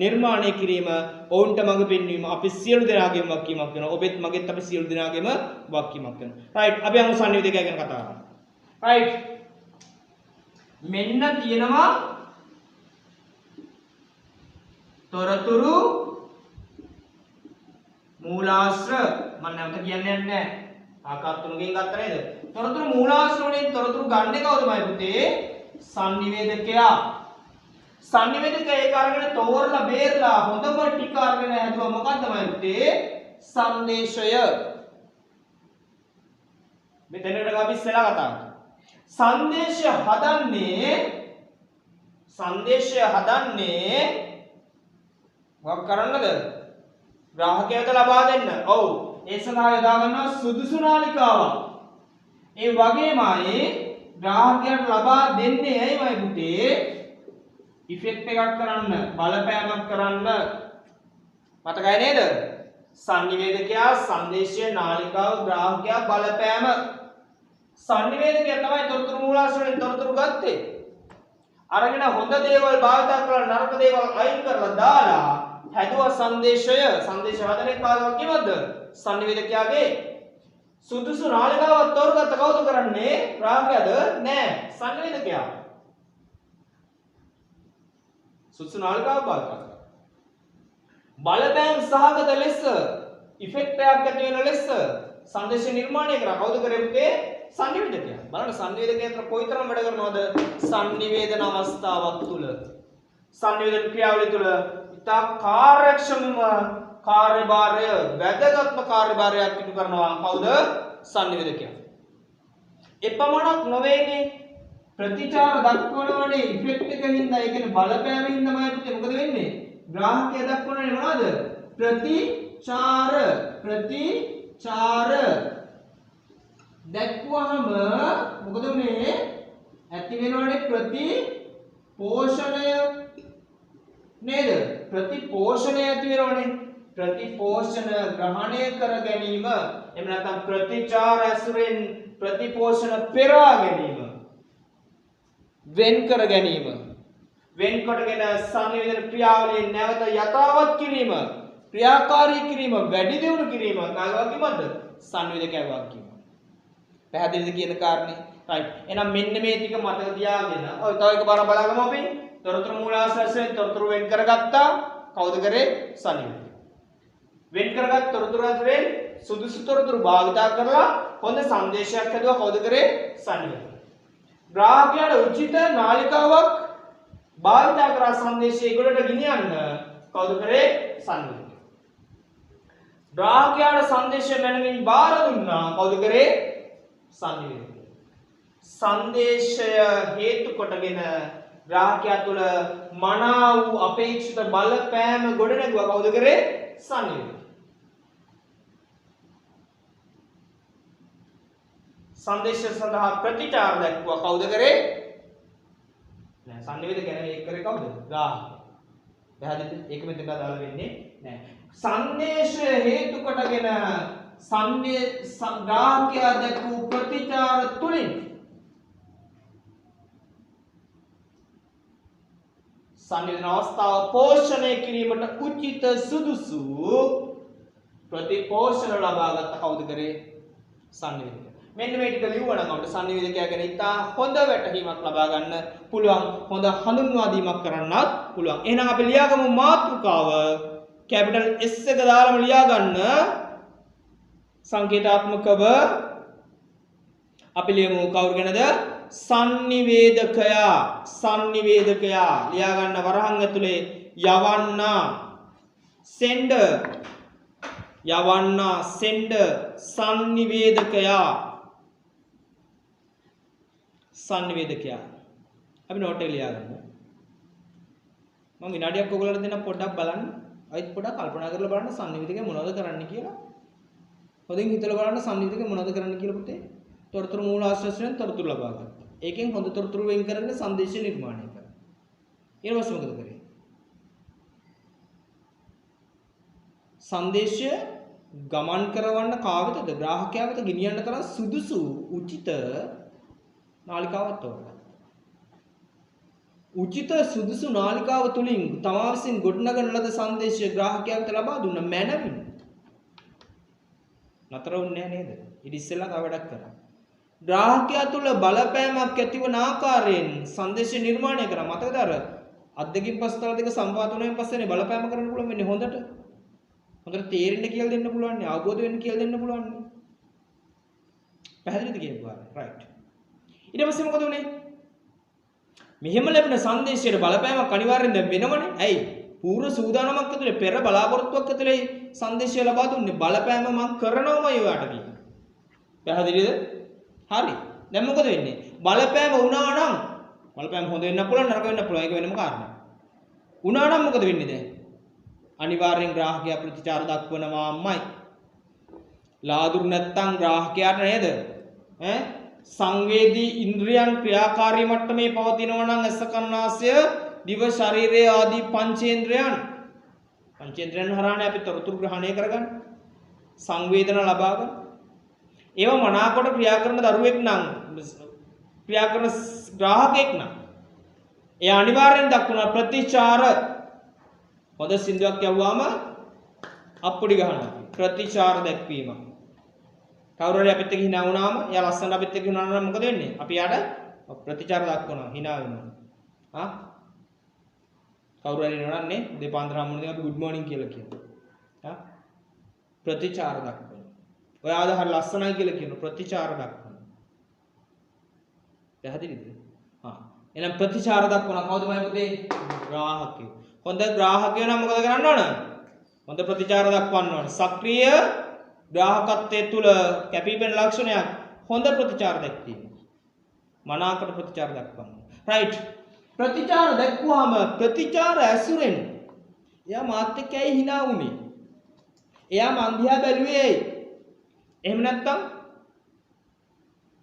නිර්මාණය කිරීම, ඔවුන්ට මඟ පෙන්වීම අපි සියලු දෙනාගේම වගකීමක් වෙනවා. ඔබෙත් මගෙත් අපි සියලු දෙනාගේම වගකීමක් වෙනවා. රයිට්. අපි අමු සංනිවේදකය ගැන කතා කරමු. රයිට්. මෙන්න තියෙනවා තොරතුරු මූලාශ්‍ර. මම නැවත කියන්නේ නැහැ. ආකාර තුනකින් ගත්ත නේද? තොරතුරු මූලාශ්‍ර වලින් තොරතුරු ගන්නේ කවුදමයි පුතේ? සංනිවේදකයා. සංනිවේදකයා ඒක අරගෙන තෝරලා බේරලා හොඳම ටික අරගෙන හැදුවා මොකක්දමයි පුතේ? සංදේශය. මෙතනට අපි ඉස්සෙල්ලා කතා කරමු. සංදේශය හදන්නේ මොකක් කරන්නද? ග්‍රාහකයාට ලබා දෙන්න. ඔව්. ඒ සඳහා යොදා ගන්නවා සුදුසු නාලිකාවක්. ඒ වගේමයි ග්‍රාහකයාට ලබා දෙන්නේ ඇයිමයි පුතේ? ඉෆෙක්ට් එකක් කරන්න, බලපෑමක් කරන්න. මතකයි නේද? සංනිවේදකයා, සංදේශය, නාලිකාව, ග්‍රාහකයා, බලපෑම. සංනිවේදකයා තමයි තොරතුරු මූලාශ්‍රයෙන් තොරතුරු ගත්තේ. අරගෙන හොඳ දේවල් භාවිත කරලා නරක දේවල් අයින් කරලා දාලා හැදුවා සංදේශය. සංදේශ හදන්නේ කාලයක් කිව්වද? සංනිවේදකයාගේ. සුදුසු නාලිකාවක් තෝරගත්ත කවුද කරන්නේ? ග්‍රාහකයාද? නෑ, සංනිවේදකයා. සුදුසු නාලිකාවක් භාවිත කරනවා. බලපෑම් සහගත ලෙස ඉෆෙක්ට් එකක් ඇති වෙන ලෙස සංදේශ නිර්මාණය කරා කවුද කරේ පුතේ? සංනිවේදකයා. බලන්න සංනිවේදකයා කොයිතරම් වැඩ කරනවද? සංනිවේදන අවස්ථාවක් තුල, සංනිවේදන ක්‍රියාවලිය තුල ඉතා කාර්යක්ෂමම කාර්යභාරය, වැදගත්ම කාර්යභාරයක් ඉටු කරනවා කවුද? සංනිවේදකයා. එපමණක් නොවේනේ ප්‍රතිචාර දක්වනවනේ ඉෆෙක්ට් එකකින්ද, ඒ කියන්නේ බලපෑමින් තමයි පුතේ මොකද වෙන්නේ? ග්‍රාහකයා දක්වන්නේ මොනවද? ප්‍රතිචාර. දැක්වහම මොකද මේ ඇති වෙනවනේ ප්‍රතිපෝෂණය නේද? ප්‍රතිපෝෂණය ඇති වෙනවනේ. ප්‍රතිපෝෂණ ග්‍රහණය කර ගැනීම, එහෙම නැත්නම් ප්‍රතිචාර ඇසුරෙන් ප්‍රතිපෝෂණ පෙරා ගැනීම, වෙන් කර ගැනීම, වෙන්කොටගෙන සංනිවේදන ක්‍රියාවලිය නැවත යථාවත් කිරීම, ක්‍රියාකාරී කිරීම, වැඩි දියුණු කිරීම කාගේ වගකීමක්ද? සංනිවේදකයාගේ වගකීම. පැහැදිලිද කියන කාරණේ? right. එහෙනම් මෙන්න මේ ටික මතක තියාගෙන ඔය තව එක පාරක් බලගමු අපි. තොරතුරු මූලාශ්‍රයෙන් තොරතුරු වෙන් කරගත්තා. කවුද කරේ? සංනිවේදනය. වෙන් කරගත් තොරතුරු අතරින් සුදුසු තොරතුරු භාවිතා කරලා හොඳ සංදේශයක් හදුවා. කවුද කරේ? සංනිවේදනය. ග්‍රාහකයාට උචිත නාලිකාවක් භාවිතා කරලා සංදේශය ඒගොල්ලන්ට ගෙනියන්න කවුද කරේ? සංනිවේදනය. ග්‍රාහකයාට සංදේශය මැනවින් බාර දුන්නා. කවුද කරේ? සංනිවේදනය. සංදේශය හේතු කොටගෙන ග්‍රාහකයා තුළ මනා වූ අපේක්ෂිත බලපෑම ගොඩනැගුවා. කවුද කරේ? සංනිවේදනය. සංදේශය සඳහා ප්‍රතිචාර දක්වුවා. කවුද කරේ? නෑ සංනිවේදනය කියන්නේ ඒක කරේ කවුද? ග්‍රාහකයා. පැහැදිලිද? ඒක මෙතන දාලා වෙන්නේ නෑ. සංදේශය හේතු කොටගෙන ග්‍රාහකයා දක්වූ ප්‍රතිචාර තුලින් සංනිවේදන අවස්ථාව පෝෂණය කිරීමට උචිත සුදුසු ප්‍රතිපෝෂණ ලබාගත් කවුද කරේ? සංනිවේදක. මෙන්න මේ ටික ලියුවනම් අපිට සංනිවේදකයා ගැන ඉතා හොඳ වැටහීමක් ලබා ගන්න පුළුවන්. හොඳ හඳුන්වා දීමක් කරන්නත් පුළුවන්. එහෙනම් අපි ලියාගමු මාතෘකාව කැපිටල් S එක දාලාම ලියා ගන්න. සංකේතාත්මකව අපි ලියමු කවුරු ගැනද? සංනිවේදකයා. සංනිවේදකයා ලියා ගන්න වරහන් ඇතුලේ යවන්නා sender යවන්නා sender සංනිවේදකයා. සංනිවේදකයා අපි නෝට් එක ලියා ගමු. මම විනාඩියක් ඔයගොල්ලන්ට දෙන්න පොඩ්ඩක් බලන්න. අයිත් පොඩ්ඩක් කල්පනා කරලා බලන්න සංනිවේදකයා මොනවද කරන්න කියලා. හොඳින් හිතලා බලන්න සංනිවේදකයා මොනවද කරන්න කියලා පුතේ. තොරතුරු මූලාශ්‍රයෙන් තොරතුරු ලබා ගන්න. ඒකෙන් හොඳ තොරතුරු වෙන් කරගෙන සංදේශ නිර්මාණය කරනවා. ඊට පස්සේ මොකද කරේ? සංදේශය ගමන් කරවන්න කාවෙතද? ග්‍රාහකයා වෙත ගෙනියන්න තරම් සුදුසු උචිත නාලිකාවක් තෝරගන්න. උචිත සුදුසු නාලිකාව තුලින් තමා විසින් ගොඩනගන ලද සංදේශය ග්‍රාහකයා වෙත ලබා දුන්න මැනවින් නතර වුණේ නේද? ඊට ඉස්සෙල්ලා තව වැඩක් කරා. ග්‍රාහකයා තුළ බලපෑමක් ඇතිවන ආකාරයෙන් සංදේශ නිර්මාණය කරා. මතකද අර අද්දකින් පස්තල දෙක සම්පාත වුණායින් පස්සේනේ බලපෑම කරන්න පුළුවන් වෙන්නේ හොඳට. හොඳට තේරෙන්න කියලා දෙන්න පුළුවන් නේ. අවබෝධ වෙන්න කියලා දෙන්න පුළුවන් නේ. පැහැදිලිද කියනවා? රයිට්. ඊට පස්සේ මොකද උනේ? මෙහෙම ලැබෙන සංදේශයට බලපෑමක් අනිවාර්යෙන් දැන් වෙනවනේ. ඇයි? පූර්ව සූදානමක් ඇතුලේ පෙර බලාපොරොත්තුවක් ඇතුලේ සංදේශය ලබා දුන්නේ. බලපෑම මම කරනවමයි ඔයාට කියන්නේ. පැහැදිලිද? හරි. දැන් මොකද වෙන්නේ? බලපෑම වුණා නම් බලපෑම හොඳ වෙන්න පුළුවන් නරක වෙන්න පුළුවන්. ඒක වෙනම කාරණා. වුණා නම් මොකද වෙන්නේ දැන්? අනිවාර්යෙන් ග්‍රාහකයා ප්‍රතිචාර දක්වනවාමයි. ලාදුරු නැත්තම් ග්‍රාහකයාට නේද? සංවේදී ඉන්ද්‍රියන් ක්‍රියාකාරී මට්ටමේ පවතිනවා නම් ඇස කන නාසය දිව ශරීරය ආදී පංචේන්ද්‍රයන් හරහානේ අපි තොරතුරු ග්‍රහණය කරගන්න. සංවේදන ලබා ගන්න. ඒව මනාකොට ක්‍රියා කරන දරුවෙක් නම් ක්‍රියා කරන ග්‍රාහකෙක් නම් එයා අනිවාර්යෙන් දක්වන ප්‍රතිචාර හොඳ සින්දුවක් යවුවාම අප්පුඩි ගහනවා. ප්‍රතිචාර දැක්වීම. කවුරු හරි අපිත් එක්ක hina වුණාම එයා ලස්සන අපිත් එක්ක hina වුණාම මොකද වෙන්නේ? අපි යාට ප්‍රතිචාර දක්වනවා hina වෙනවා. කවුරු හරි නෝනන්නේ දෙපාන්දර හම්බුනේ අපි good morning කියලා කියනවා. ප්‍රතිචාර දක්වනවා. ඔයාද හරි ලස්සනයි කියලා කියන ප්‍රතිචාර දක්වනවා. පැහැදිලිද? එහෙනම් ප්‍රතිචාර දක්වන කවුද මම පුතේ? ග්‍රාහකයෝ. හොඳ ග්‍රාහකයෝ නම් මොකද කරන්න ඕන? හොඳ ප්‍රතිචාර දක්වන්න ඕන. සක්‍රීය ග්‍රාහකත්වයේ තුල කැපිපෙන ලක්ෂණයක් හොඳ ප්‍රතිචාර දැක්වීම. මනාකොට ප්‍රතිචාර දක්වන්න. රයිට්. ප්‍රතිචාර දැක්වුවාම ප්‍රතිචාර ඇසුරෙන් එයා මාත් එක්ක ඇයි hina වුනේ? එයා මන් දිහා බැලුවේ ඇයි? එහෙම නැත්තම්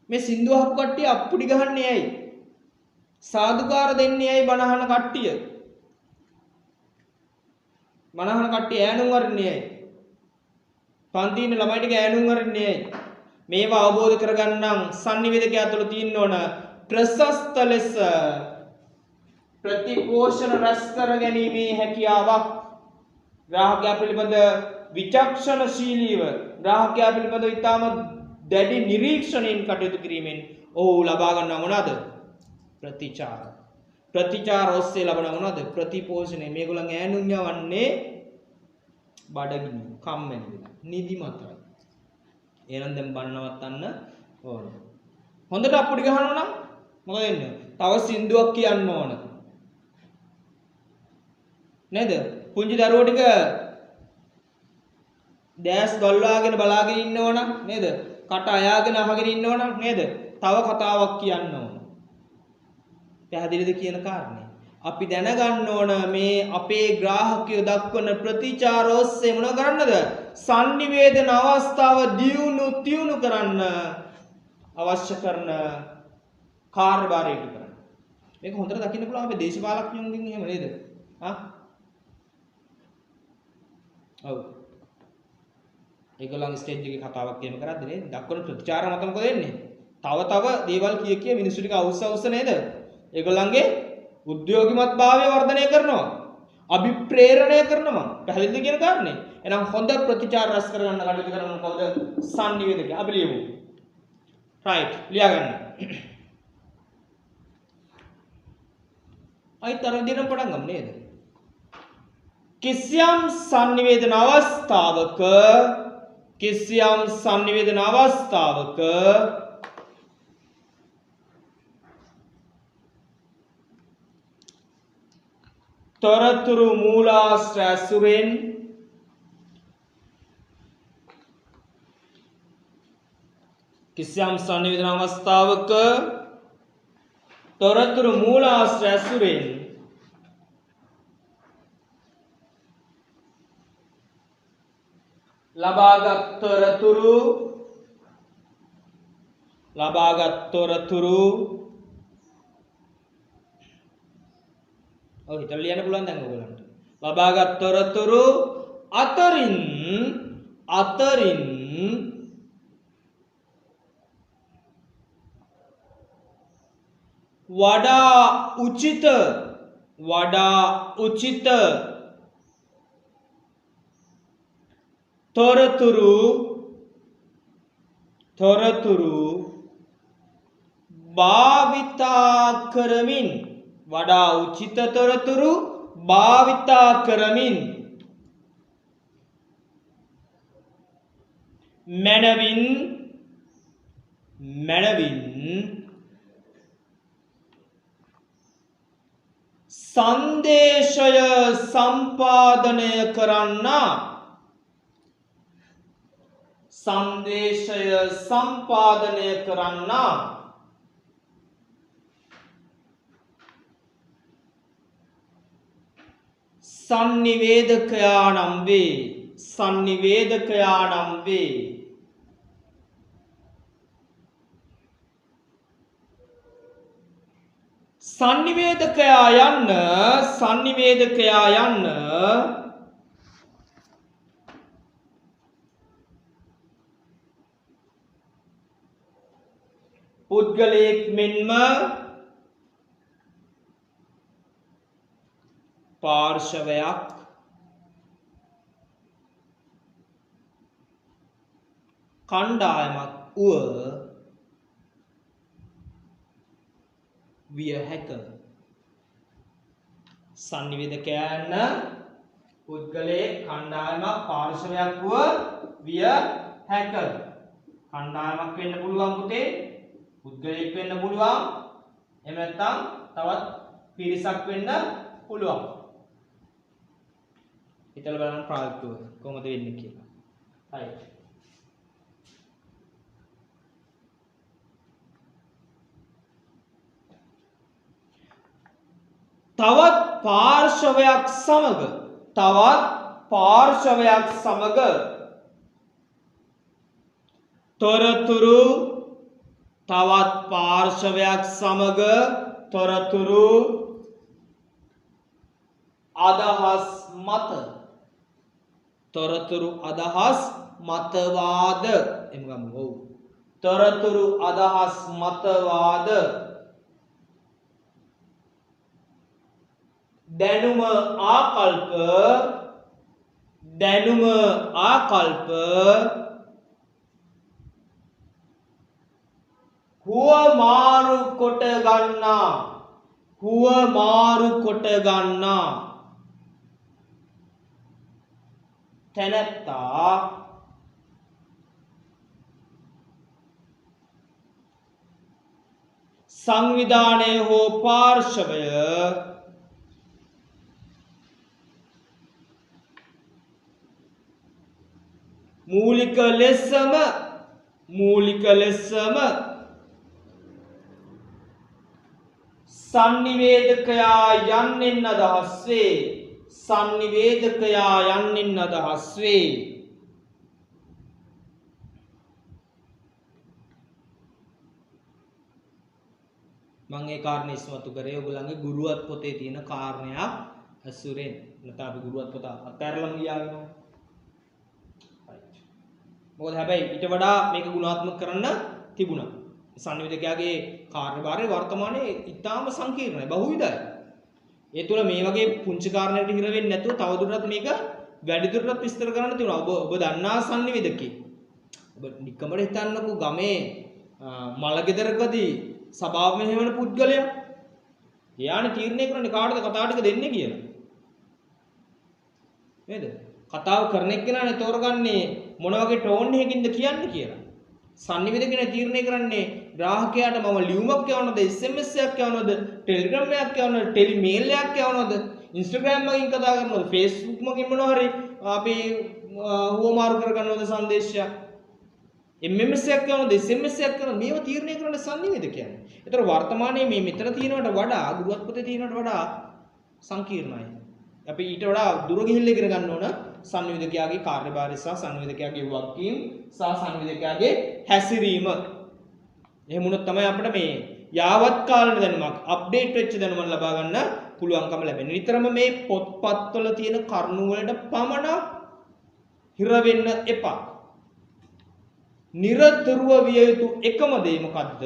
මේ සින්දු අහපු කට්ටිය අප්පුඩි ගහන්නේ ඇයි? සාදුකාර දෙන්නේ ඇයි බනහන කට්ටිය? බනහන කට්ටිය ඈනුම් වරින්නේ ඇයි? පන්ති ඉන්න ළමයි ටික ඈනුම් වරින්නේ ඇයි? මේවා අවබෝධ කරගන්නම් සංනිවේදකයා තුළ තියෙන්න ඕන ප්‍රශස්ත ලෙස ප්‍රතිපෝෂණ රැස් කර ගැනීමේ හැකියාවක්. ග්‍රාහකයා පිළිබඳ විචක්ෂණශීලීව ග්‍රාහකයා පිළිබඳව ඉතාම දැඩි නිරීක්ෂණයෙන් කටයුතු කිරීමෙන් ඔහු ලබා ගන්නා මොනවාද? ප්‍රතිචාර. ප්‍රතිචාර ඔස්සේ ලබන මොනවාද? ප්‍රතිපෝෂණය. මේගොල්ලන් ඈනුම් යවන්නේ බඩගිනි, කම්මැලි වෙලා, නිදිමතයි. එහෙනම් දැන් බන්න නවත්තන්න ඕන. හොඳට අප්පුඩි ගහනවා නම් මොකද වෙන්නේ? තව සින්දුවක් කියන්න ඕන. නේද? පුංචි දරුවෝ ටික දැස් ගල්වාගෙන බලාගෙන ඉන්නවනම් නේද? කට අයාගෙන අහගෙන ඉන්නවනම් නේද? තව කතාවක් කියන්න ඕන. පැහැදිලිද කියන කාරණේ? අපි දැනගන්න ඕන මේ අපේ ග්‍රාහකයෝ දක්වන ප්‍රතිචාර ඔස්සේ මොන කරන්නද? sannivedana අවස්ථාව දියුණු කරන්න අවශ්‍ය කරන කාර්යභාරය ඉටු කරන්න. මේක හොඳට දකින්න පුළුවන් අපේ දේශපාලඥයන්ගෙන් එහෙම නේද? ඔව්. ඒගොල්ලන් ස්ටේජ් එකේ කතාවක් එහෙම කරද්දී නේද? දක්වන ප්‍රතිචාර මත මොකද වෙන්නේ? තව දේවල් කිය මිනිස්සු ටික අවුස්ස නේද? ඒගොල්ලන්ගේ උද්‍යෝගිමත් භාවය වර්ධනය කරනවා. අභිප්‍රේරණය කරනවා. පැහැදිලිද කියන කාරණේ? එහෙනම් හොඳ ප්‍රතිචාර රැස් කරගන්න කටයුතු කරන කවුද? sannivedaka. අපි ලියමු. right. ලියා ගන්න. අයිතර දින පටන් ගමු නේද? කිසියම් sannivedana අවස්ථාවක තොරතුරු මූලාශ්‍රය ඇසුරෙන් කිසියම් sannivedana අවස්ථාවක තොරතුරු මූලාශ්‍රය ඇසුරෙන් ලබාගත් තොරතුරු ඔව් හිතලා ලියන්න පුළුවන් දැන් ඔයගලන්ට. ලබාගත් තොරතුරු අතරින් වඩා උචිත තොරතුරු භාවිතා කරමින් වඩා උචිත තොරතුරු භාවිතා කරමින් මනවින් සංදේශය සම්පාදනය කරන්නා sannivedakayanam වේ. sannivedakaya යන්න පුද්ගලයෙක් මෙන්ම පාර්ශවයක් කණ්ඩායමක් වුව විය හැක. sannivedakayන්න පුද්ගලයෙක් කණ්ඩායමක් පාර්ශවයක් වුව විය හැක. කණ්ඩායමක් වෙන්න පුළුවන් පුතේ, පුද්ගලයෙක් වෙන්න පුළුවන්, එහෙම නැත්නම් තවත් පිරිසක් වෙන්න පුළුවන්. හිතලා බලන්න ප්‍රායෝගිකව කොහොමද වෙන්නේ කියලා. හරි. තවත් පාර්ශවයක් සමග තොරතුරු අදහස් මතවාද දැනුම ආකල්ප හුවමාරු කොට ගන්නා හුවමාරු කොට ගන්නා තැනැත්තා සංවිධානය හෝ පාර්ශවය මූලික ලෙසම සංනිවේදකයා යන්නෙන් අදහස් වේ. සංනිවේදකයා යන්නෙන් අදහස් වේ. මම ඒ කාරණේ ඉස්මතු කරේ ඔයගොල්ලන්ගේ ගුරුවත් පොතේ තියෙන කාරණයක් අසුරෙන්. නැත්නම් අපි ගුරුවත් පොත අත්හැරලම ලියාගෙනව. මොකද හැබැයි ඊට වඩා මේක ගුණාත්මක කරන්න තිබුණා. සංනිවේදකයාගේ කාර්යභාරය වර්තමානයේ ඉතාම සංකීර්ණයි, බහුවිධයි. ඒ තුළ මේ වගේ පුංචි කාරණයකට හිර වෙන්නේ නැතුව තවදුරටත් මේක වැඩිදුරටත් විස්තර කරන්න තියෙනවා. ඔබ දන්නා සංනිවේදකේ. ඔබ නිකමර හිතන්නකෝ ගමේ මලගෙදරකදී සභාව මෙහෙවන පුද්ගලයා. එයානේ තීරණය කරන්නේ කාටද කතා ටික දෙන්නේ කියලා. නේද? කතාව කරන එක්කෙනානේ තෝරගන්නේ මොන වගේ ටෝන් එකකින්ද කියන්නේ කියලා. සංනිවේදකයා තීරණය කරන්නේ ග්‍රාහකයාට මම ලියුමක් යවනවද, SMS එකක් යවනවද, ටෙලිග්‍රෑම් එකක් යවනවද, ටෙලිමේල් එකක් යවනවද, Instagram එකකින් කතා කරනවද, Facebook එකකින් මොනවා හරි අපි හුවමාරු කරගන්නවද සංදේශයක්, MMS එකක් යවනවද, SMS එකක් කරනවද, මේව තීරණය කරන්න සංනිවේදකයා. ඒතර වර්තමානයේ මේ මෙතන තියෙනවට වඩා ගුරුවත් පොතේ තියෙනවට වඩා සංකීර්ණයි. අපි ඊට වඩා දුර ගිහිල්ලා ඉගෙන ගන්න ඕන සංනිවේදකයාගේ කාර්යභාරය සහ සංනිවේදකයාගේ වගකීම් සහ සංනිවේදකයාගේ හැසිරීම. එහෙම වුණොත් තමයි අපිට මේ යාවත් කාලීන දැනුමක් අප්ඩේට් වෙච්ච දැනුමක් ලබා ගන්න පුළුවන්කම ලැබෙන්නේ. නිතරම මේ පොත්පත්වල තියෙන කරුණු වලට පමණ හිර වෙන්න එපා. නිරතුරුව විය යුතු එකම දේ මොකද්ද?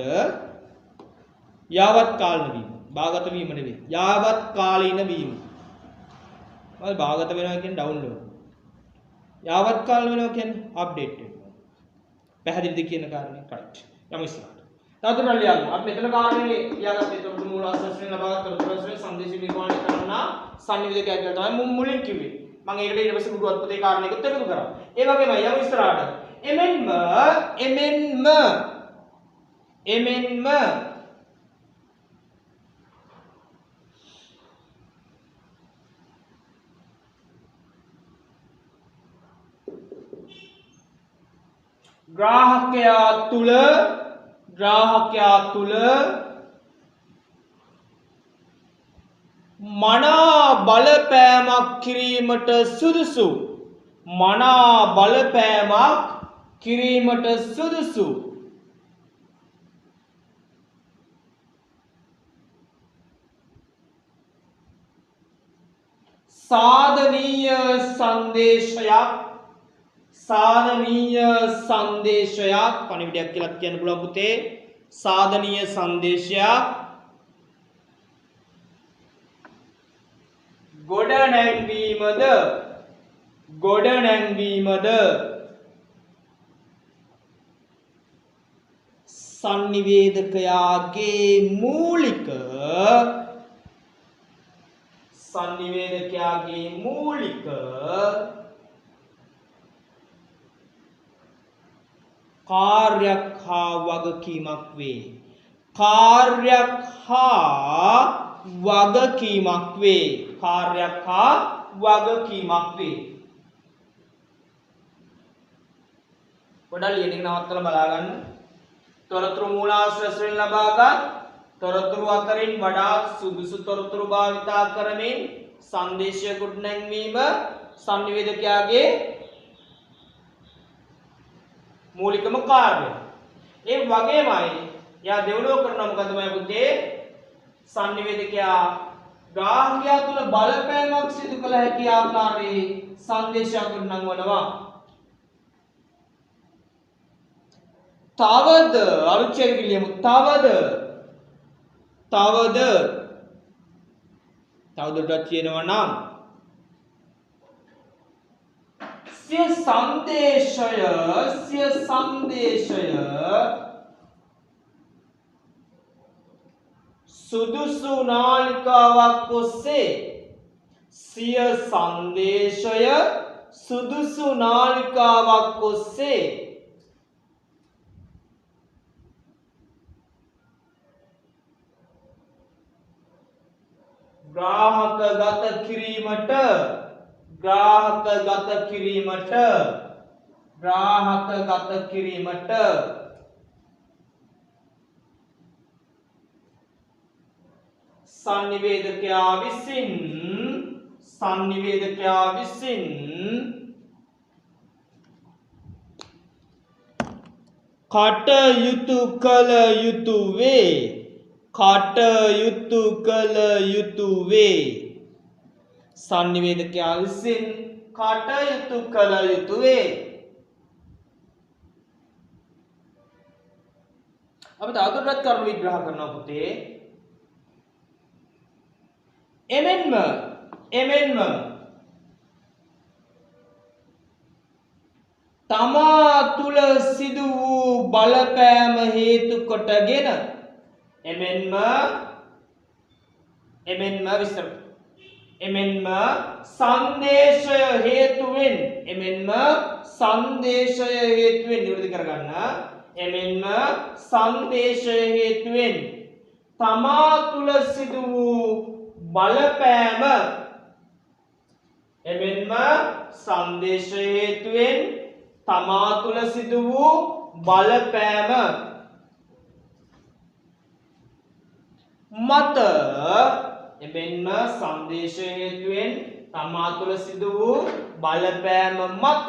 යාවත් කාලීන වීම. භාගත වීම නෙවෙයි. යාවත් කාලීන වීම. මම භාගත වෙනවා කියන්නේ ඩවුන්ලෝඩ්. යාවත් කාලීන වෙනවා කියන්නේ අප්ඩේට් වෙනවා. පැහැදිලිද කියන කාරණේ? රයිට්. යමු ඉස්සරහට. තවදුරටත් ලියන්න. අපි මෙතන කාරණේ ලියාගත්ත ඒතකොට මූලාශ්‍රයෙන් ලබාගත් තොරතුරු සංදේශ නිර්මාණය කරන සංනිවේදකයා කියලා තමයි මුලින් කිව්වේ. මම ඒකට ඊට පස්සේ ගුරුවත් පොතේ කාරණේකුත් එකතු කරා. ඒ වගේම යමු ඉස්සරහට. එමෙන්ම ග්‍රාහකයා තුල මනා බලපෑමක් කිරීමට සුදුසු සාධනීය සංදේශයක් පණිවිඩයක් කියලා කියන්න පුළුවන් පුතේ. සාධනීය සංදේශයක් ගොඩනැංවීමද සංනිවේදකයාගේ මූලික කාර්යයක් හා වගකීමක් වේ. පොඩ්ඩක් ලියන එක නවත්තලා බලා ගන්න. තොරතුරු මූලාශ්‍රයෙන් ලබාගත් තොරතුරු අතරින් වඩාත් සුදුසු තොරතුරු භාවිතා කරමින් සංදේශය ගොඩනැංවීම සංනිවේදකයාගේ මූලිකම කාර්යය. ඒ වගේමයි යා දෙවලෝ කරනවා මොකද මම පුතේ? සංනිවේදකයා ග්‍රාහකයා තුල බලපෑමක් සිදු කළ හැකි ආකාරයේ සංදේශයක් ගොඩනංවනවා. තවද අලුත්යෙන් කියමු. තවදුරටත් කියනවා නම් සිය සංදේශය සුදුසු නාලිකාවක් ඔස්සේ සිය සංදේශය සුදුසු නාලිකාවක් ඔස්සේ ග්‍රාහකගත කිරීමට සංනිවේදකයා විසින් කටයුතු කළ යුතු වේ. සංනිවේදකයා විසින් කටයුතු කළ යුතු වේ. අපි තවදුරටත් කරුණු විග්‍රහ කරනවා පුතේ. එමෙන්ම තමා තුල සිදු වූ බලපෑම හේතු කොටගෙන සංදේශය හේතුවෙන් නිවැරදි කරගන්න. එමෙන්ම සංදේශය හේතුවෙන් තමා තුල සිදු වූ බලපෑම මත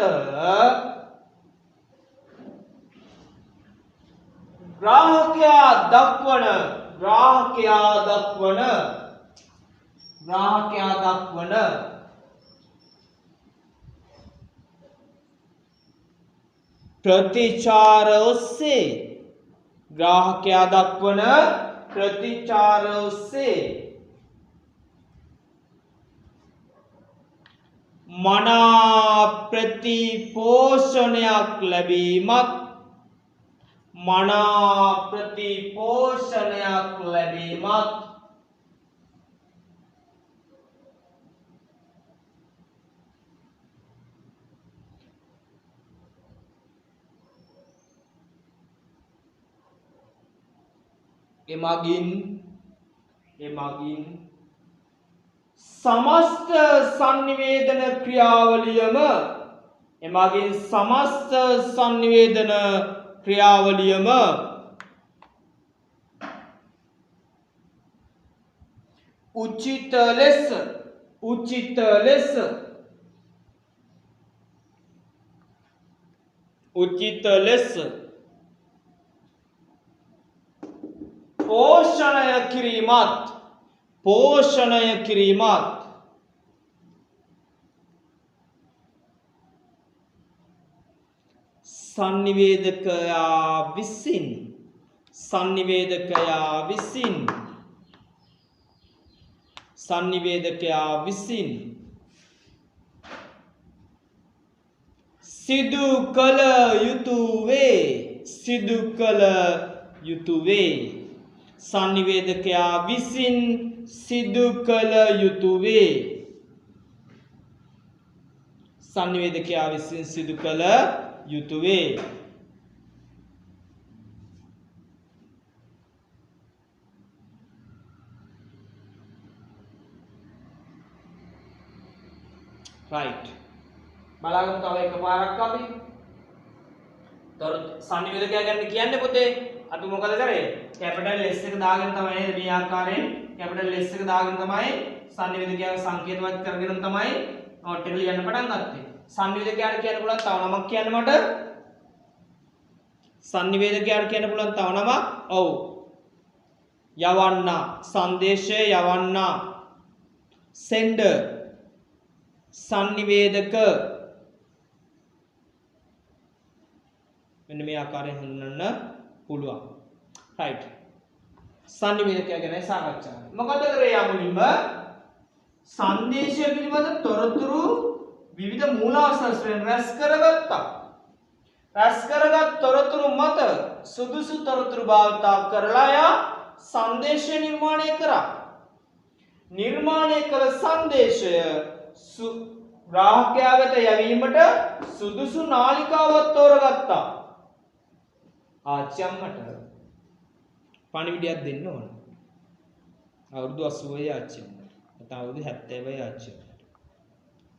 ග්‍රාහකයා දක්වන ප්‍රතිචාර ඔස්සේ මනා ප්‍රතිපෝෂණයක් ලැබීමත් එමගින් සමස්ත සංනිවේදන ක්‍රියාවලියම උචිත ලෙස පෝෂණය කිරීමත් සංනිවේදකයා විසින් සිදු කළ යුතු වේ. සංනිවේදකයා විසින් සිදු කළ යුතු වේ. right බලන්න තව එකපාරක් අපි සංනිවේදකයා ගැන කියන්නේ පුතේ අපි මොකද කරේ කැපිටල් S එක දාගෙන තමයි නේද මේ ආකාරයෙන් කැපිටල් S එක දාගෙන තමයි සංනිවේදකයාව සංකේතවත් කරගෙන තමයි නෝට් එක ලියන්න පටන් ගත්තේ. සංනිවේදකයාට කියන්න පුළුවන් තව නමක් කියන්න මට. සංනිවේදකයාට කියන්න පුළුවන් තව නමක්. ඔව්. යවන්න සංදේශය යවන්න sender සංනිවේදක මෙන්න මේ ආකාරයෙන් හඳුන්වන්න පුළුවන්. right සංනිවේදකයා ගැන සාකච්ඡා කරමු. මොකද කරේ යමුලින්ම සංදේශය පිළිබඳ තොරතුරු විවිධ මූලාශ්‍රයෙන් රැස් කරගත්තා. රැස් කරගත් තොරතුරු මත සුදුසු තොරතුරු භාවිත කරලා යා සංදේශය නිර්මාණය කරා. නිර්මාණය කළ සංදේශය ග්‍රාහකයා වෙත යැවීමට සුදුසු නාලිකාවක් තෝරගත්තා. ආච්චි අම්මට පණිවිඩයක් දෙන්න ඕන. අවුරුදු 80 ආච්චි අම්මට. නැත්නම් අවුරුදු 70 ආච්චි අම්මට.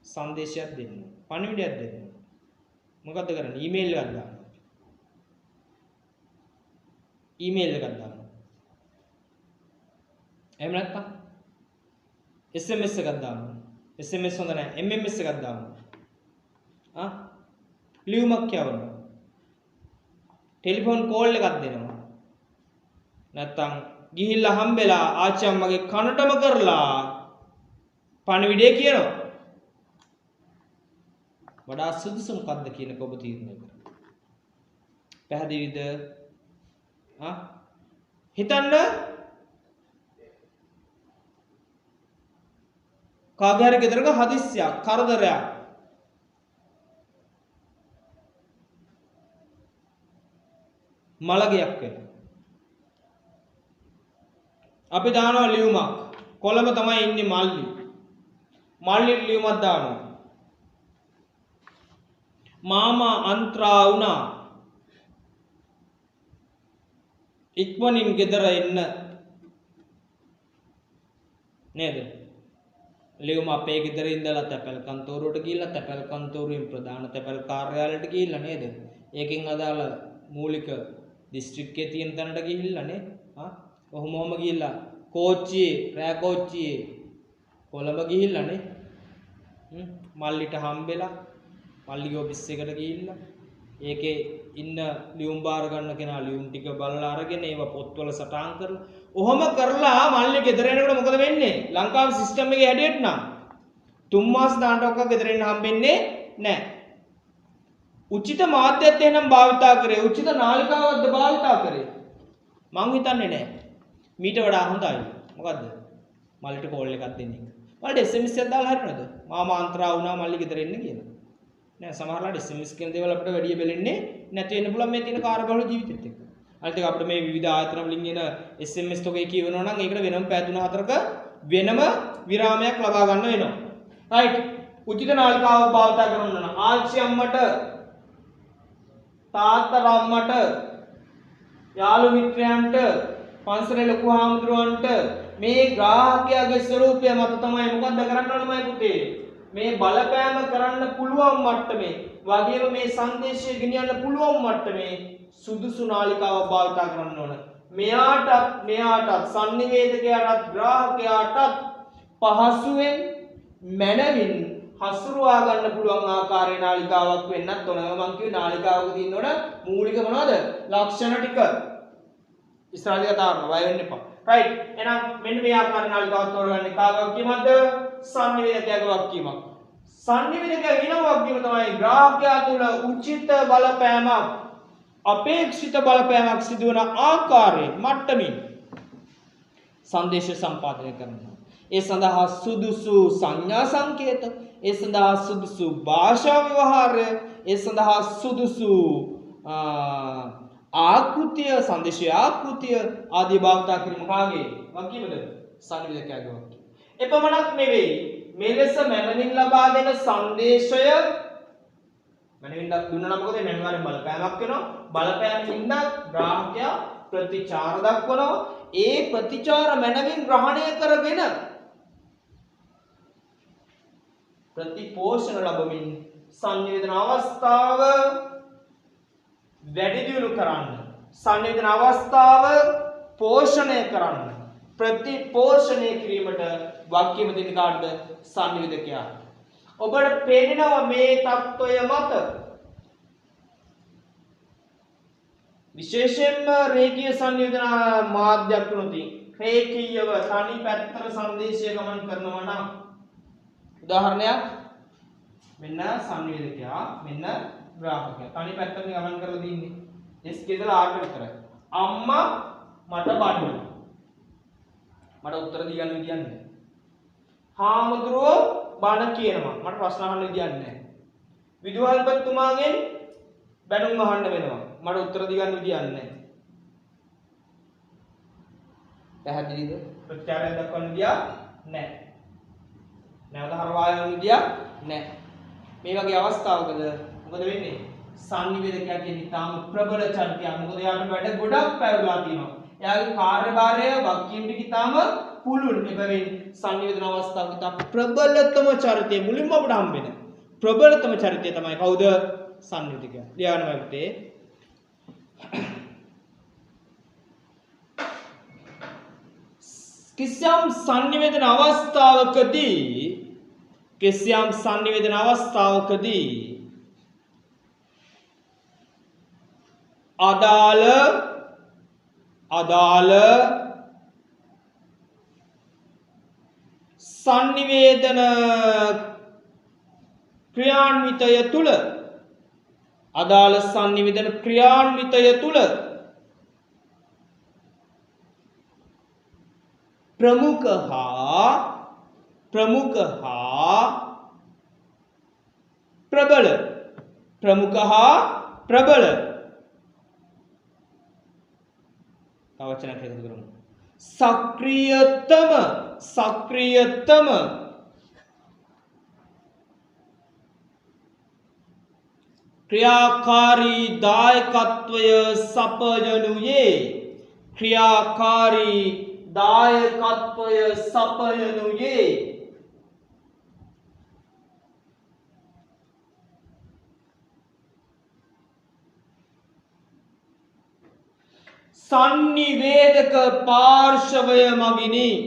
සංදේශයක් දෙන්න. පණිවිඩයක් දෙන්න. මොකද්ද කරන්නේ? ඊමේල් එකක් දාන්න. ඊමේල් එකක් දාන්න. එහෙම නැත්නම් SMS එකක් දාන්න. SMS හොඳ නැහැ. MMS එකක් දාන්න. ලියුමක් කියවන්න. ටෙලිෆෝන් කෝල් එකක් දෙනවා. නැත්තම් ගිහිල්ලා හම්බෙලා ආච්චි අම්මගේ කනටම කරලා පණිවිඩය කියනවා. වඩා සුදුසු මොකක්ද කියන එක ඔබ තීරණය කරන්න. පැහැදිලිද? හිතන්න කාගේ හරි ගෙදරක හදිස්සියක් කරදරයක් මලගයක් වෙනවා. අපි දානවා ලියුමක්. කොළඹ තමයි ඉන්නේ මල්ලි. මල්ලි ලියුමක් දානවා. මාමා අන්ත්‍රා වුණා. ඉක්මනින් ගෙදර එන්න. නේද? ලියුම අපේ ගෙදර ඉඳලා තැපැල් කන්තෝරුවට ගිහිල්ලා තැපැල් කන්තෝරුවෙන් ප්‍රධාන තැපැල් කාර්යාලයට ගිහිල්ලා නේද? ඒකෙන් අදාළ මූලික දිස්ත්‍රික්කයේ තියෙන තැනට ගිහිල්ලා නේ. ඔහොම ගිහිල්ලා කෝච්චියේ රෑ කෝච්චියේ කොළඹ ගිහිල්ලා නේ. මල්ලිට හම්බෙලා මල්ලිගේ ඔෆිස් එකට ගිහිල්ලා ඒකේ ඉන්න ලියුම් බාර ගන්න කෙනා ලියුම් ටික බලලා අරගෙන ඒව පොත්වල සටහන් කරලා ඔහොම කරලා මල්ලි ගෙදර එනකොට මොකද වෙන්නේ? ලංකාවේ සිස්ටම් එකේ හැටියට නම් 3 මාස දාන්නට ඔක්ක ගෙදර එන්න හම්බෙන්නේ නැහැ. උචිත මාධ්‍යත් එහෙනම් භාවිතා කරේ. උචිත නාලිකාවක්ද භාවිතා කරේ? මං හිතන්නේ නැහැ. මීට වඩා හොඳයි. මොකද්ද? මල්ලිට කෝල් එකක් දෙන්න එක. මල්ලිට SMS එකක් දාලා හරිනවද? මාමා අන්තරා වුණා මල්ලි ගෙදර එන්න කියලා. නෑ සමහරවිට SMS කියන දේවල් අපිට වැඩි වෙලෙන්නේ නැති වෙන්න පුළුවන් මේ තියෙන කාර්යබහුල ජීවිතෙත් එක්ක. අනිත් එක අපිට මේ විවිධ ආයතන වලින් එන SMS තොගේ කියවනවා නම් ඒකට වෙනම පැය 3-4ක වෙනම විරාමයක් ලබා ගන්න වෙනවා. රයිට්. උචිත නාලිකාවක් භාවිත කරන්න ඕන. ආච්චි අම්මට තාත්තා අම්මට යාළු මිත්‍රයන්ට පන්සලේ ලොකු හාමුදුරුවන්ට මේ ග්‍රාහකයාගේ ස්වරූපය මත තමයි මොකද්ද කරන්න ඕනේ මයි පුතේ? මේ බලපෑම කරන්න පුළුවන් මට්ටමේ වගේම මේ සංදේශය ගෙනියන්න පුළුවන් මට්ටමේ සුදුසු නාලිකාවක් භාවිත කරන්න ඕන. මෙයාටත් සංනිවේදකයාටත් ග්‍රාහකයාටත් පහසුවෙන් මනවින් හසුරුවා ගන්න පුළුවන් ආකාරයේ නාලිකාවක් වෙන්නත් ඕන. මම කිව්වේ නාලිකාවක තියෙන්න ඕන මූලික මොනවද? ලක්ෂණ ටික. ඉස්සරහට කතා කරනවා වය වෙන්න එපා. රයිට්. එහෙනම් මෙන්න මේ ආකාර නාලිකාවක් තෝරගන්නේ කාගේ වගකීමක්ද? සංනිවේදකයාගේ වගකීමක්. සංනිවේදකයා වෙන වගකීම තමයි ග්‍රාහකයා තුළ උචිත බලපෑමක් අපේක්ෂිත බලපෑමක් සිදුවන ආකාරයෙන් මට්ටමින් සංදේශ සම්පාදනය කරනවා. ඒ සඳහා සුදුසු සංඥා සංකේත, ඒ සඳහා සුදුසු භාෂා ව්‍යවහාරය, ඒ සඳහා සුදුසු ආකෘතිය, සංදේශයේ ආකෘතිය ආදී භාවිත කිරීම කාගේ වගකීමද? සංනිවේදකයාගේ වගකීම. එපමණක් නෙවෙයි මෙලෙස මනමින් ලබා දෙන සංදේශය මනමින් දුන්නා නම් මොකද වෙන්නේ? අනිවාර්යෙන් බලපෑමක් වෙනවා. බලපෑමින්ද ග්‍රාහකයා ප්‍රතිචාර දක්වනවා. ඒ ප්‍රතිචාර මනමින් ග්‍රහණය කරගෙන ප්‍රතිපෝෂණ ලැබමින් සංවේදන අවස්ථාව වැඩි දියුණු කරන්න, සංවේදන අවස්ථාව පෝෂණය කරන්න, ප්‍රතිපෝෂණය කිරීමට වගකීම දෙන්න කාටද? සංවේදකයා. ඔබට පේනවා මේ தত্ত্বය මත විශේෂයෙන්ම රේඛීය සංවේදන මාධ්‍යයක් තුනදී රේඛීයව තනි පැත්තට සංදේශය ගමන් කරනවා නම් උදාහරණයක් මෙන්න සංවේදකයා මෙන්න ග්‍රාහකයා තනි පැත්තට ගමන් කරලා දින්නේ S කියලා R විතරයි. අම්මා මට බඩු මට උත්තර දී ගන්න විදියක් නැහැ. හාමුදුරුවෝ බණ කියනවා මට ප්‍රශ්න අහන්න විදියක් නැහැ. විදුහල්පතිතුමාගෙන් බැනුම් අහන්න වෙනවා මට උත්තර දී ගන්න විදියක් නැහැ. පැහැදිලිද? ප්‍රත්‍යාරය දක්වන්න විදියක් නැහැ. නැවත හරවා යන විදියක් නැහැ. මේ වගේ අවස්ථාවකද මොකද වෙන්නේ? සංනිවේදකයා කියන්නේ තාම ප්‍රබල චරිතයක්. මොකද එයාට වැඩ ගොඩක් පැවරලා තියෙනවා. එයාගේ කාර්යභාරය වක්කීම් ටික තාම පුළුල්. එබැවින් සංනිවේදන අවස්ථාවක තාම ප්‍රබලතම චරිතය මුලින්ම අපිට හම්බ වෙන ප්‍රබලතම චරිතය තමයි කවුද? සංනිවේදකයා. ලියන්න මැත්තේ කිසියම් සංනිවේදන අවස්ථාවකදී අදාළ සංනිවේදන ක්‍රියාන්විතය තුල ප්‍රමුඛ හා ප්‍රබල වචනයක් එකතු කරමු. සක්‍රියතම ක්‍රියාකාරී දායකත්වය සපයනුයේ සංනිවේදක පාර්ශවය මගිනි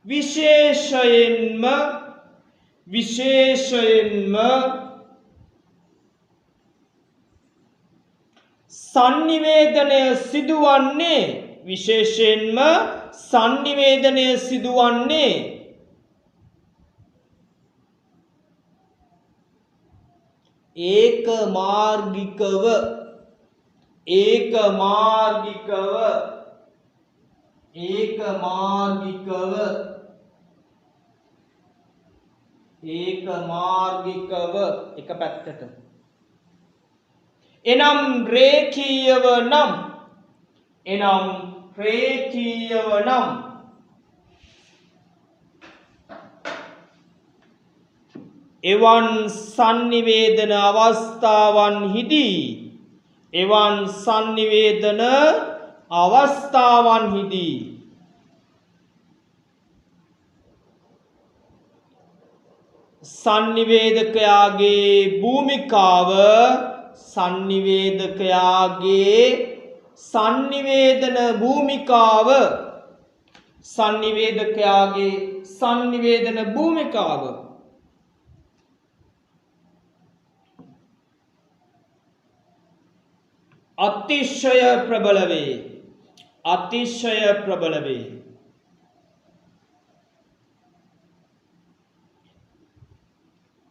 විශේෂයෙන්ම සංනිවේදනය සිදුවන්නේ ඒකමාර්ගිකව එක පැත්තට. එනම් රේඛීයව නම් එවන් සංනිවේදන අවස්ථාවන්හිදී සංනිවේදකයාගේ භූමිකාව සංනිවේදන භූමිකාව අතිශය ප්‍රබල වේ.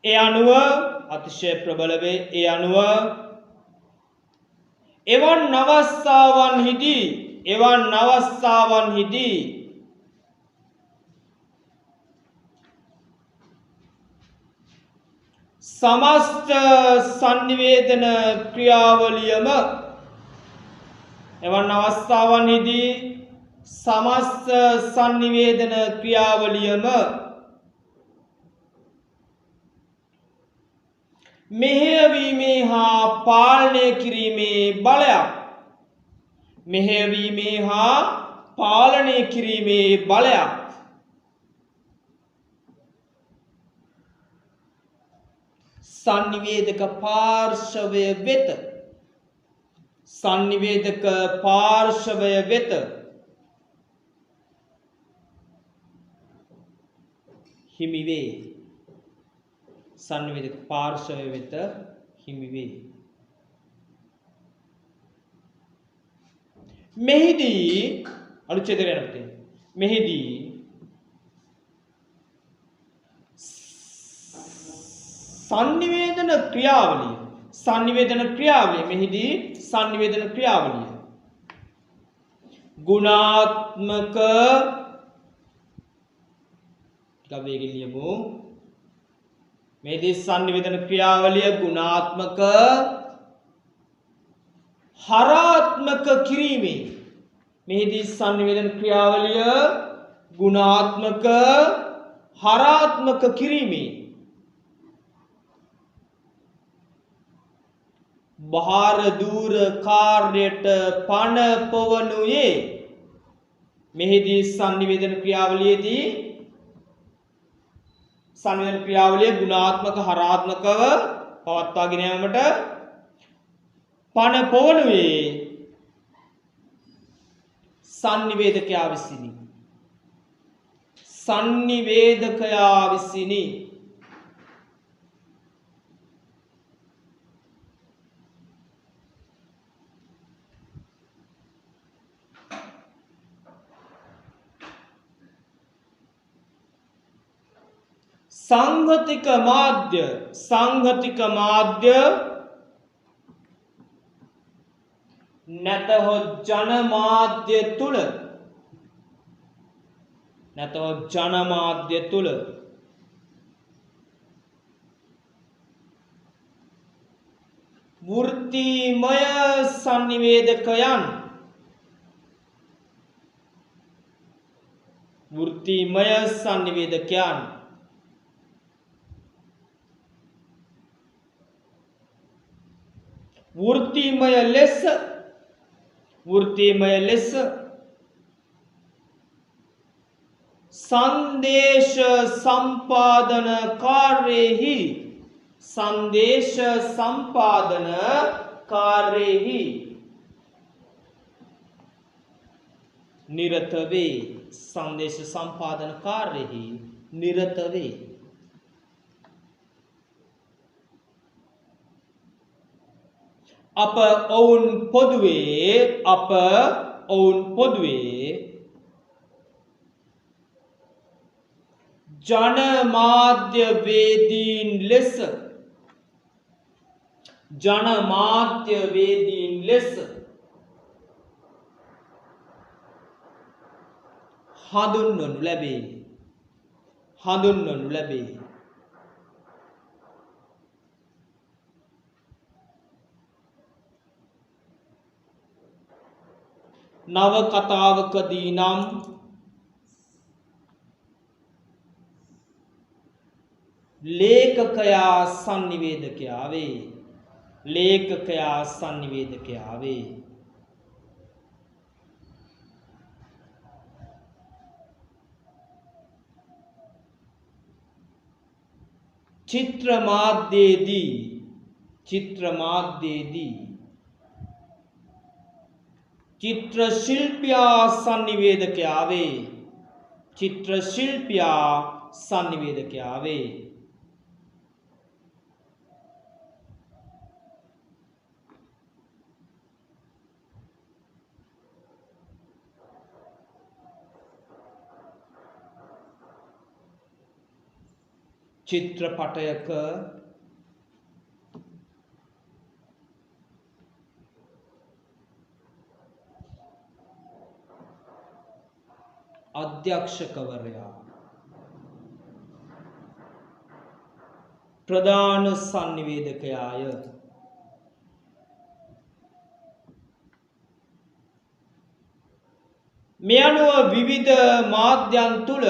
ඒ අනුව එවන් අවස්ථාවන්හිදී සමස්ත සංනිවේදන ක්‍රියාවලියම මෙහෙයවීමේ හා පාලනය කිරීමේ බලයක් සංනිවේදක පාර්ශවය වෙත හිමි වේ. සංනිවේදක පාර්ශවය වෙත හිමි වේ. මෙහිදී අනුච්ඡේදය යනකොට මෙහිදී සංනිවේදන ක්‍රියාවලිය මෙහිදී සංනිවේදන ක්‍රියාවලිය ගුණාත්මක ගවේගිලියමු මේදී sannivedana ක්‍රියාවලිය ගුණාත්මක හරාත්මක කිරීමේ මේදී sannivedana ක්‍රියාවලිය ගුණාත්මක හරාත්මක කිරීමේ බාහිර දූර කාර්යයට පණ පොවනුයේ මෙහිදී sannivedana ක්‍රියාවලියේදී sannivedana ක්‍රියාවලිය ගුණාත්මක හරාත්මකව පවත්වාගෙන යාමට පණ පොවනුයේ sannivedakaya විසිනි sannivedakaya විසිනි සංඝතික මාධ්‍ය නැතහොත් ජනමාධ්‍ය තුල වෘත්තීමය sannivedakayan වෘත්තීමය ලෙස සංදේශ සම්පාදන කාර්යෙහි නිරත වේ සංදේශ සම්පාදන කාර්යෙහි නිරත වේ අප ඔවුන් පොදුවේ ජනමාධ්‍යවේදීන් ලෙස හඳුන්වනු ලැබේ නව කතාවකදී නම් ලේඛකයා sannivedakaya වේ චිත්‍ර මාධ්‍යයේදී චිත්‍ර ශිල්පියා sannivedakaya වේ චිත්‍රපටයක අධ්‍යක්ෂකවරයා ප්‍රධාන sannivedakayaය මේ අනුව විවිධ මාධ්‍යයන් තුල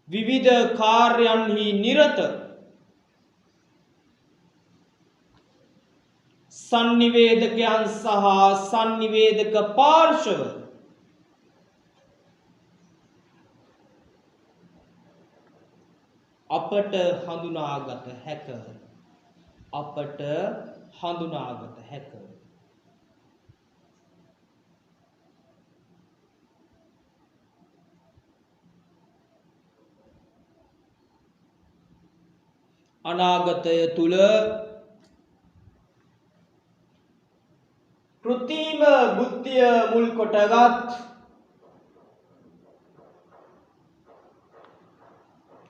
විවිධ කාර්යයන්හි නිරත sannivedakayan සහ sannivedaka පාර්ශව අපට හඳුනාගත හැක අනාගතය තුල කෘත්‍රිම බුද්ධිය මුල් කොටගත්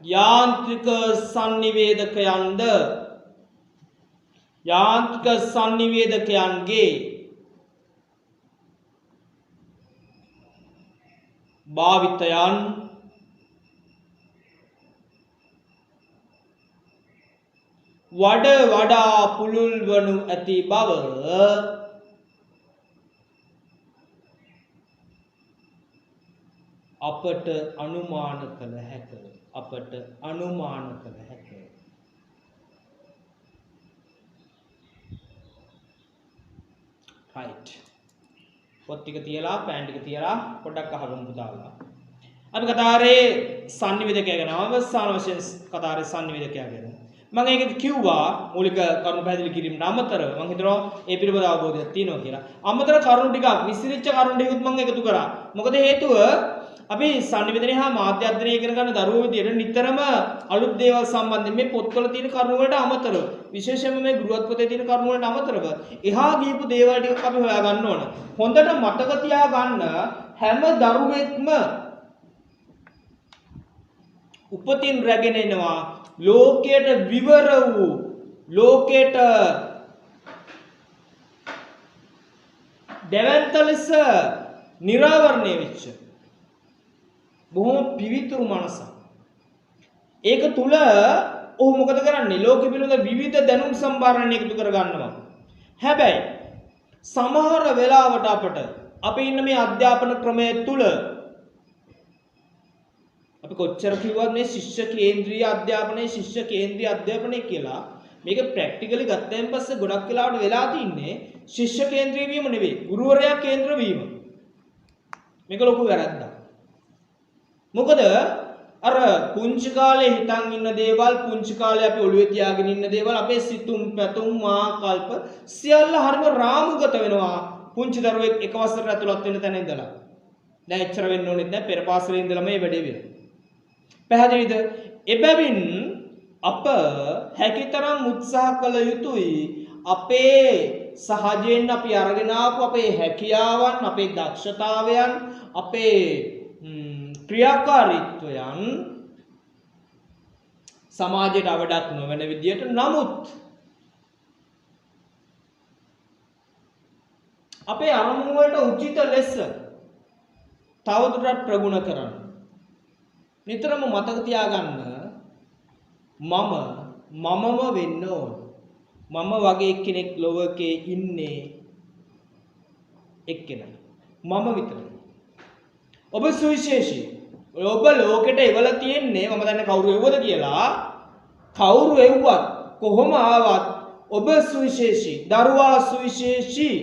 යාන්ත්‍රික sannivedakayanගේ භාවිතයන් වඩා පුළුල් වනු ඇති බව අපට අනුමාන කළ හැක. right. පොත් ටික තියලා පෑන් ටික තියලා පොඩ්ඩක් අහගමු පුතාලා. අපි කතාරේ සංනිවේදකය ගැන අවසාන වශයෙන් කතාරේ සංනිවේදකය ගැන මම ඒක කිව්වා මූලික කරුණු පැහැදිලි කිරීමට අමතරව මම හිතනවා ඒ පිළිබඳ අවබෝධයක් තියෙනවා කියලා. අමතර කරුණු ටිකක් විසිරිච්ච කරුණු ටිකත් මම එකතු කරා. මොකද හේතුව අපි සංනිවේදනය හා මාධ්‍ය අධ්‍යයනය ඉගෙන ගන්න දරුවෝ විදියට නිතරම අලුත් දේවල් සම්බන්ධයෙන් මේ පොත්වල තියෙන කරුණු වලට අමතරව විශේෂයෙන්ම මේ ගුරුවත් පොතේ තියෙන කරුණු වලට අමතරව එහා ගියපු දේවල් ටිකක් අපි හොයා ගන්න ඕන. හොඳට මතක තියා ගන්න හැම දරුවෙක්ම උපතින් රැගෙන එනවා ලෝකයට විවර වූ ලෝකයට දැවැන්ත ලෙස නිරාවරණය වෙච්ච බොහොම පිවිතුරු මනසක්. ඒක තුල ඔහු මොකද කරන්නේ? ලෝකෙ පිළිබඳ විවිධ දැනුම් සම්භාරණ එකතු කර ගන්නවා. හැබැයි සමහර වෙලාවට අපට අපි ඉන්න මේ අධ්‍යාපන ක්‍රමය තුල අපි කොච්චර කිව්වත් මේ ශිෂ්‍ය කේන්ද්‍රීය අධ්‍යාපනය කියලා මේක ප්‍රැක්ටිකලි ගත්තයින් පස්සේ ගොඩක් වෙලාවට වෙලා තින්නේ ශිෂ්‍ය කේන්ද්‍රීය වීම නෙවෙයි ගුරුවරයා කේන්ද්‍ර වීම. මේක ලොකු වැරද්දක්. මොකද අර පුංචි කාලේ හිතන් ඉන්න දේවල් පුංචි කාලේ අපි ඔළුවේ තියාගෙන ඉන්න දේවල් අපේ සිතුම් පැතුම් ආකල්ප සියල්ල හරිම රාමුගත වෙනවා පුංචි දරුවෙක් එක වසරකට ඇතුළත් වෙන තැන ඉඳලා. දැන් එච්චර වෙන්න ඕනෙත් නැහැ පෙර පාසලේ ඉඳලා මේ වැඩේ වෙනවා. පැහැදිලිද? එබැවින් අප හැකිතරම් උත්සාහ කළ යුතුයි අපේ සහජයෙන් අපි අරගෙන ආපු අපේ හැකියාවන් අපේ දක්ෂතාවයන් අපේ ක්‍රියාකාරීත්වයන් සමාජයට අවඩක් නොවන විදියට නමුත් අපේ අරමුණු වලට උචිත ලෙස තවදුරටත් ප්‍රගුණ කරන්න. නිතරම මතක තියාගන්න මමම වෙන්න ඕන. මම වගේ කෙනෙක් ලෝකේ ඉන්නේ එක්කෙනා. මම විතරයි. ඔබ සුවිශේෂී. ඔබ ලෝකෙට එවලා තියෙන්නේ මම දන්නේ කවුරු එව්වද කියලා. කවුරු එව්වත් කොහොම ආවත් ඔබ සුවිශේෂී. දරුවා සුවිශේෂී.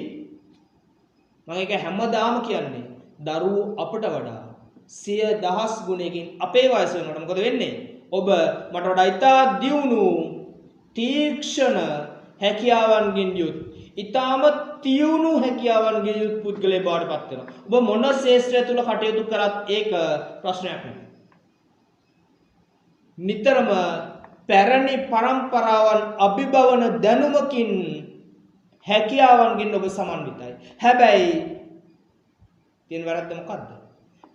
මම ඒක හැමදාම කියන්නේ. දරුවෝ අපට වඩා 100,000 ගුණයකින් අපේ වයස වෙනකොට මොකද වෙන්නේ? ඔබ මට වඩා ඉතා දියුණු තීක්ෂණ හැකියාවන්ගෙන් යුත් ඊටම තියුණු හැකියාවන්ගෙන් යුත් පුද්ගලයෙක් බවට පත් වෙනවා. ඔබ මොන ශාස්ත්‍රය තුල කටයුතු කරත් ඒක ප්‍රශ්නයක් නෙවෙයි. නිතරම පැරණි පරම්පරාවන් අභිභවන දැනුමකින් හැකියාවන්ගෙන් ඔබ සමන්විතයි. හැබැයි තියෙන වැරද්ද මොකද්ද?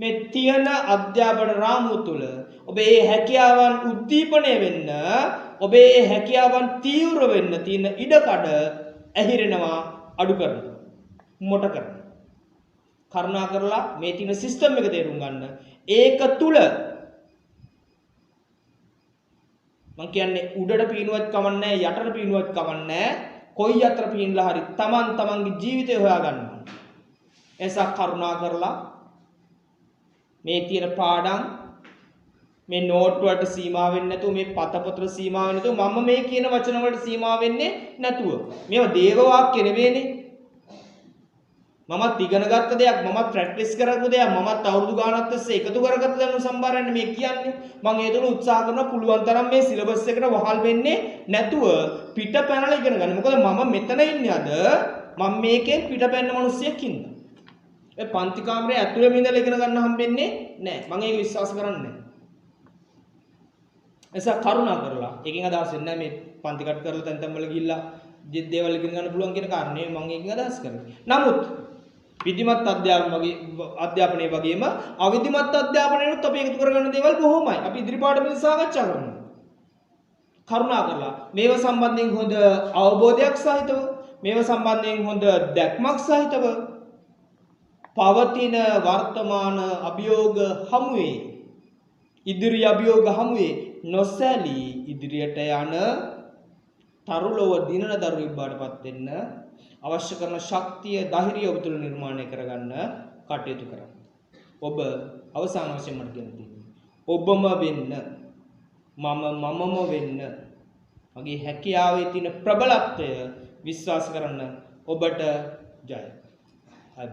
මේ තියෙන අධ්‍යාපන රාමුව තුළ ඔබේ හැකියාවන් උද්දීපනය වෙන්න ඔබේ හැකියාවන් තීව්‍ර වෙන්න තියෙන ඉඩකඩ ඇහිරෙනවා අඩු කරනවා මොට කරනවා. කරුණා කරලා මේ තියෙන සිස්ටම් එක තේරුම් ගන්න. ඒක තුල මම කියන්නේ උඩට පීනුවත් කමන්නේ යටට පීනුවත් කමන්නේ කොයි අතර පීනලා හරි තමන්ගේ ජීවිතය හොයා ගන්නවා. එසා කරුණා කරලා මේ තියෙන පාඩම් මේ නෝට් වලට සීමා වෙන්නේ නැතුව මේ පතපොතට සීමා වෙන්නේ නැතුව මම මේ කියන වචන වලට සීමා වෙන්නේ නැතුව මේවා දේව වාක්‍ය නෙවෙයිනේ. මමත් ඉගෙන ගත්ත දෙයක් මමත් ප්‍රැක්ටිස් කරපු දෙයක් මමත් අවුරුදු ගාණක් තිස්සේ එකතු කරගත්ත දැනුම් සම්භාරයන් මේ කියන්නේ. මම ඒ තුල උත්සාහ කරනවා පුළුවන් තරම් මේ සිලබස් එකට වහල් වෙන්නේ නැතුව පිට පැනලා ඉගෙන ගන්න. මොකද මම මෙතන ඉන්නේ අද මම මේකෙන් පිට පැන්න මිනිස්සෙක් ඉන්නවා. ඒ පන්ති කාමරේ ඇතුළේ ඉඳලා ඉගෙන ගන්න හම්බෙන්නේ නැහැ. මම ඒක විශ්වාස කරන්නේ නැහැ. එසා කරුණා කරලා ඒකෙන් අදහස් වෙන්නේ නැහැ මේ පන්ති කට් කරලා තැන් වල ගිහිල්ලා දේවල් ඉගෙන ගන්න පුළුවන් කියන කාරණේ මම ඒකෙන් අදහස් කරන්නේ. නමුත් විධිමත් අධ්‍යාපනයේ වගේම අවිධිමත් අධ්‍යාපනයේත් අපි එකතු කරගන්න දේවල් බොහොමයි. අපි ඉදිරි පාඩමෙන් සාකච්ඡා කරනවා. කරුණා කරලා මේව සම්බන්ධයෙන් හොඳ අවබෝධයක් සහිතව මේව සම්බන්ධයෙන් හොඳ දැක්මක් සහිතව පවතින වර්තමාන අභියෝග හමුවේ ඉදිරි අභියෝග හමුවේ නොසැලී ඉදිරියට යන තරුලොව දිනන දරුවෙක් බාටපත් වෙන්න අවශ්‍ය කරන ශක්තිය ධෛර්යය ඔබ තුළ නිර්මාණය කරගන්න කටයුතු කරන්න. ඔබ අවසාන වශයෙන් මට කියන්න තියෙන්නේ ඔබම වෙන්න මමම වෙන්න මගේ හැකියාවේ තියෙන ප්‍රබලත්වය විශ්වාස කරන්න ඔබට ජය. අද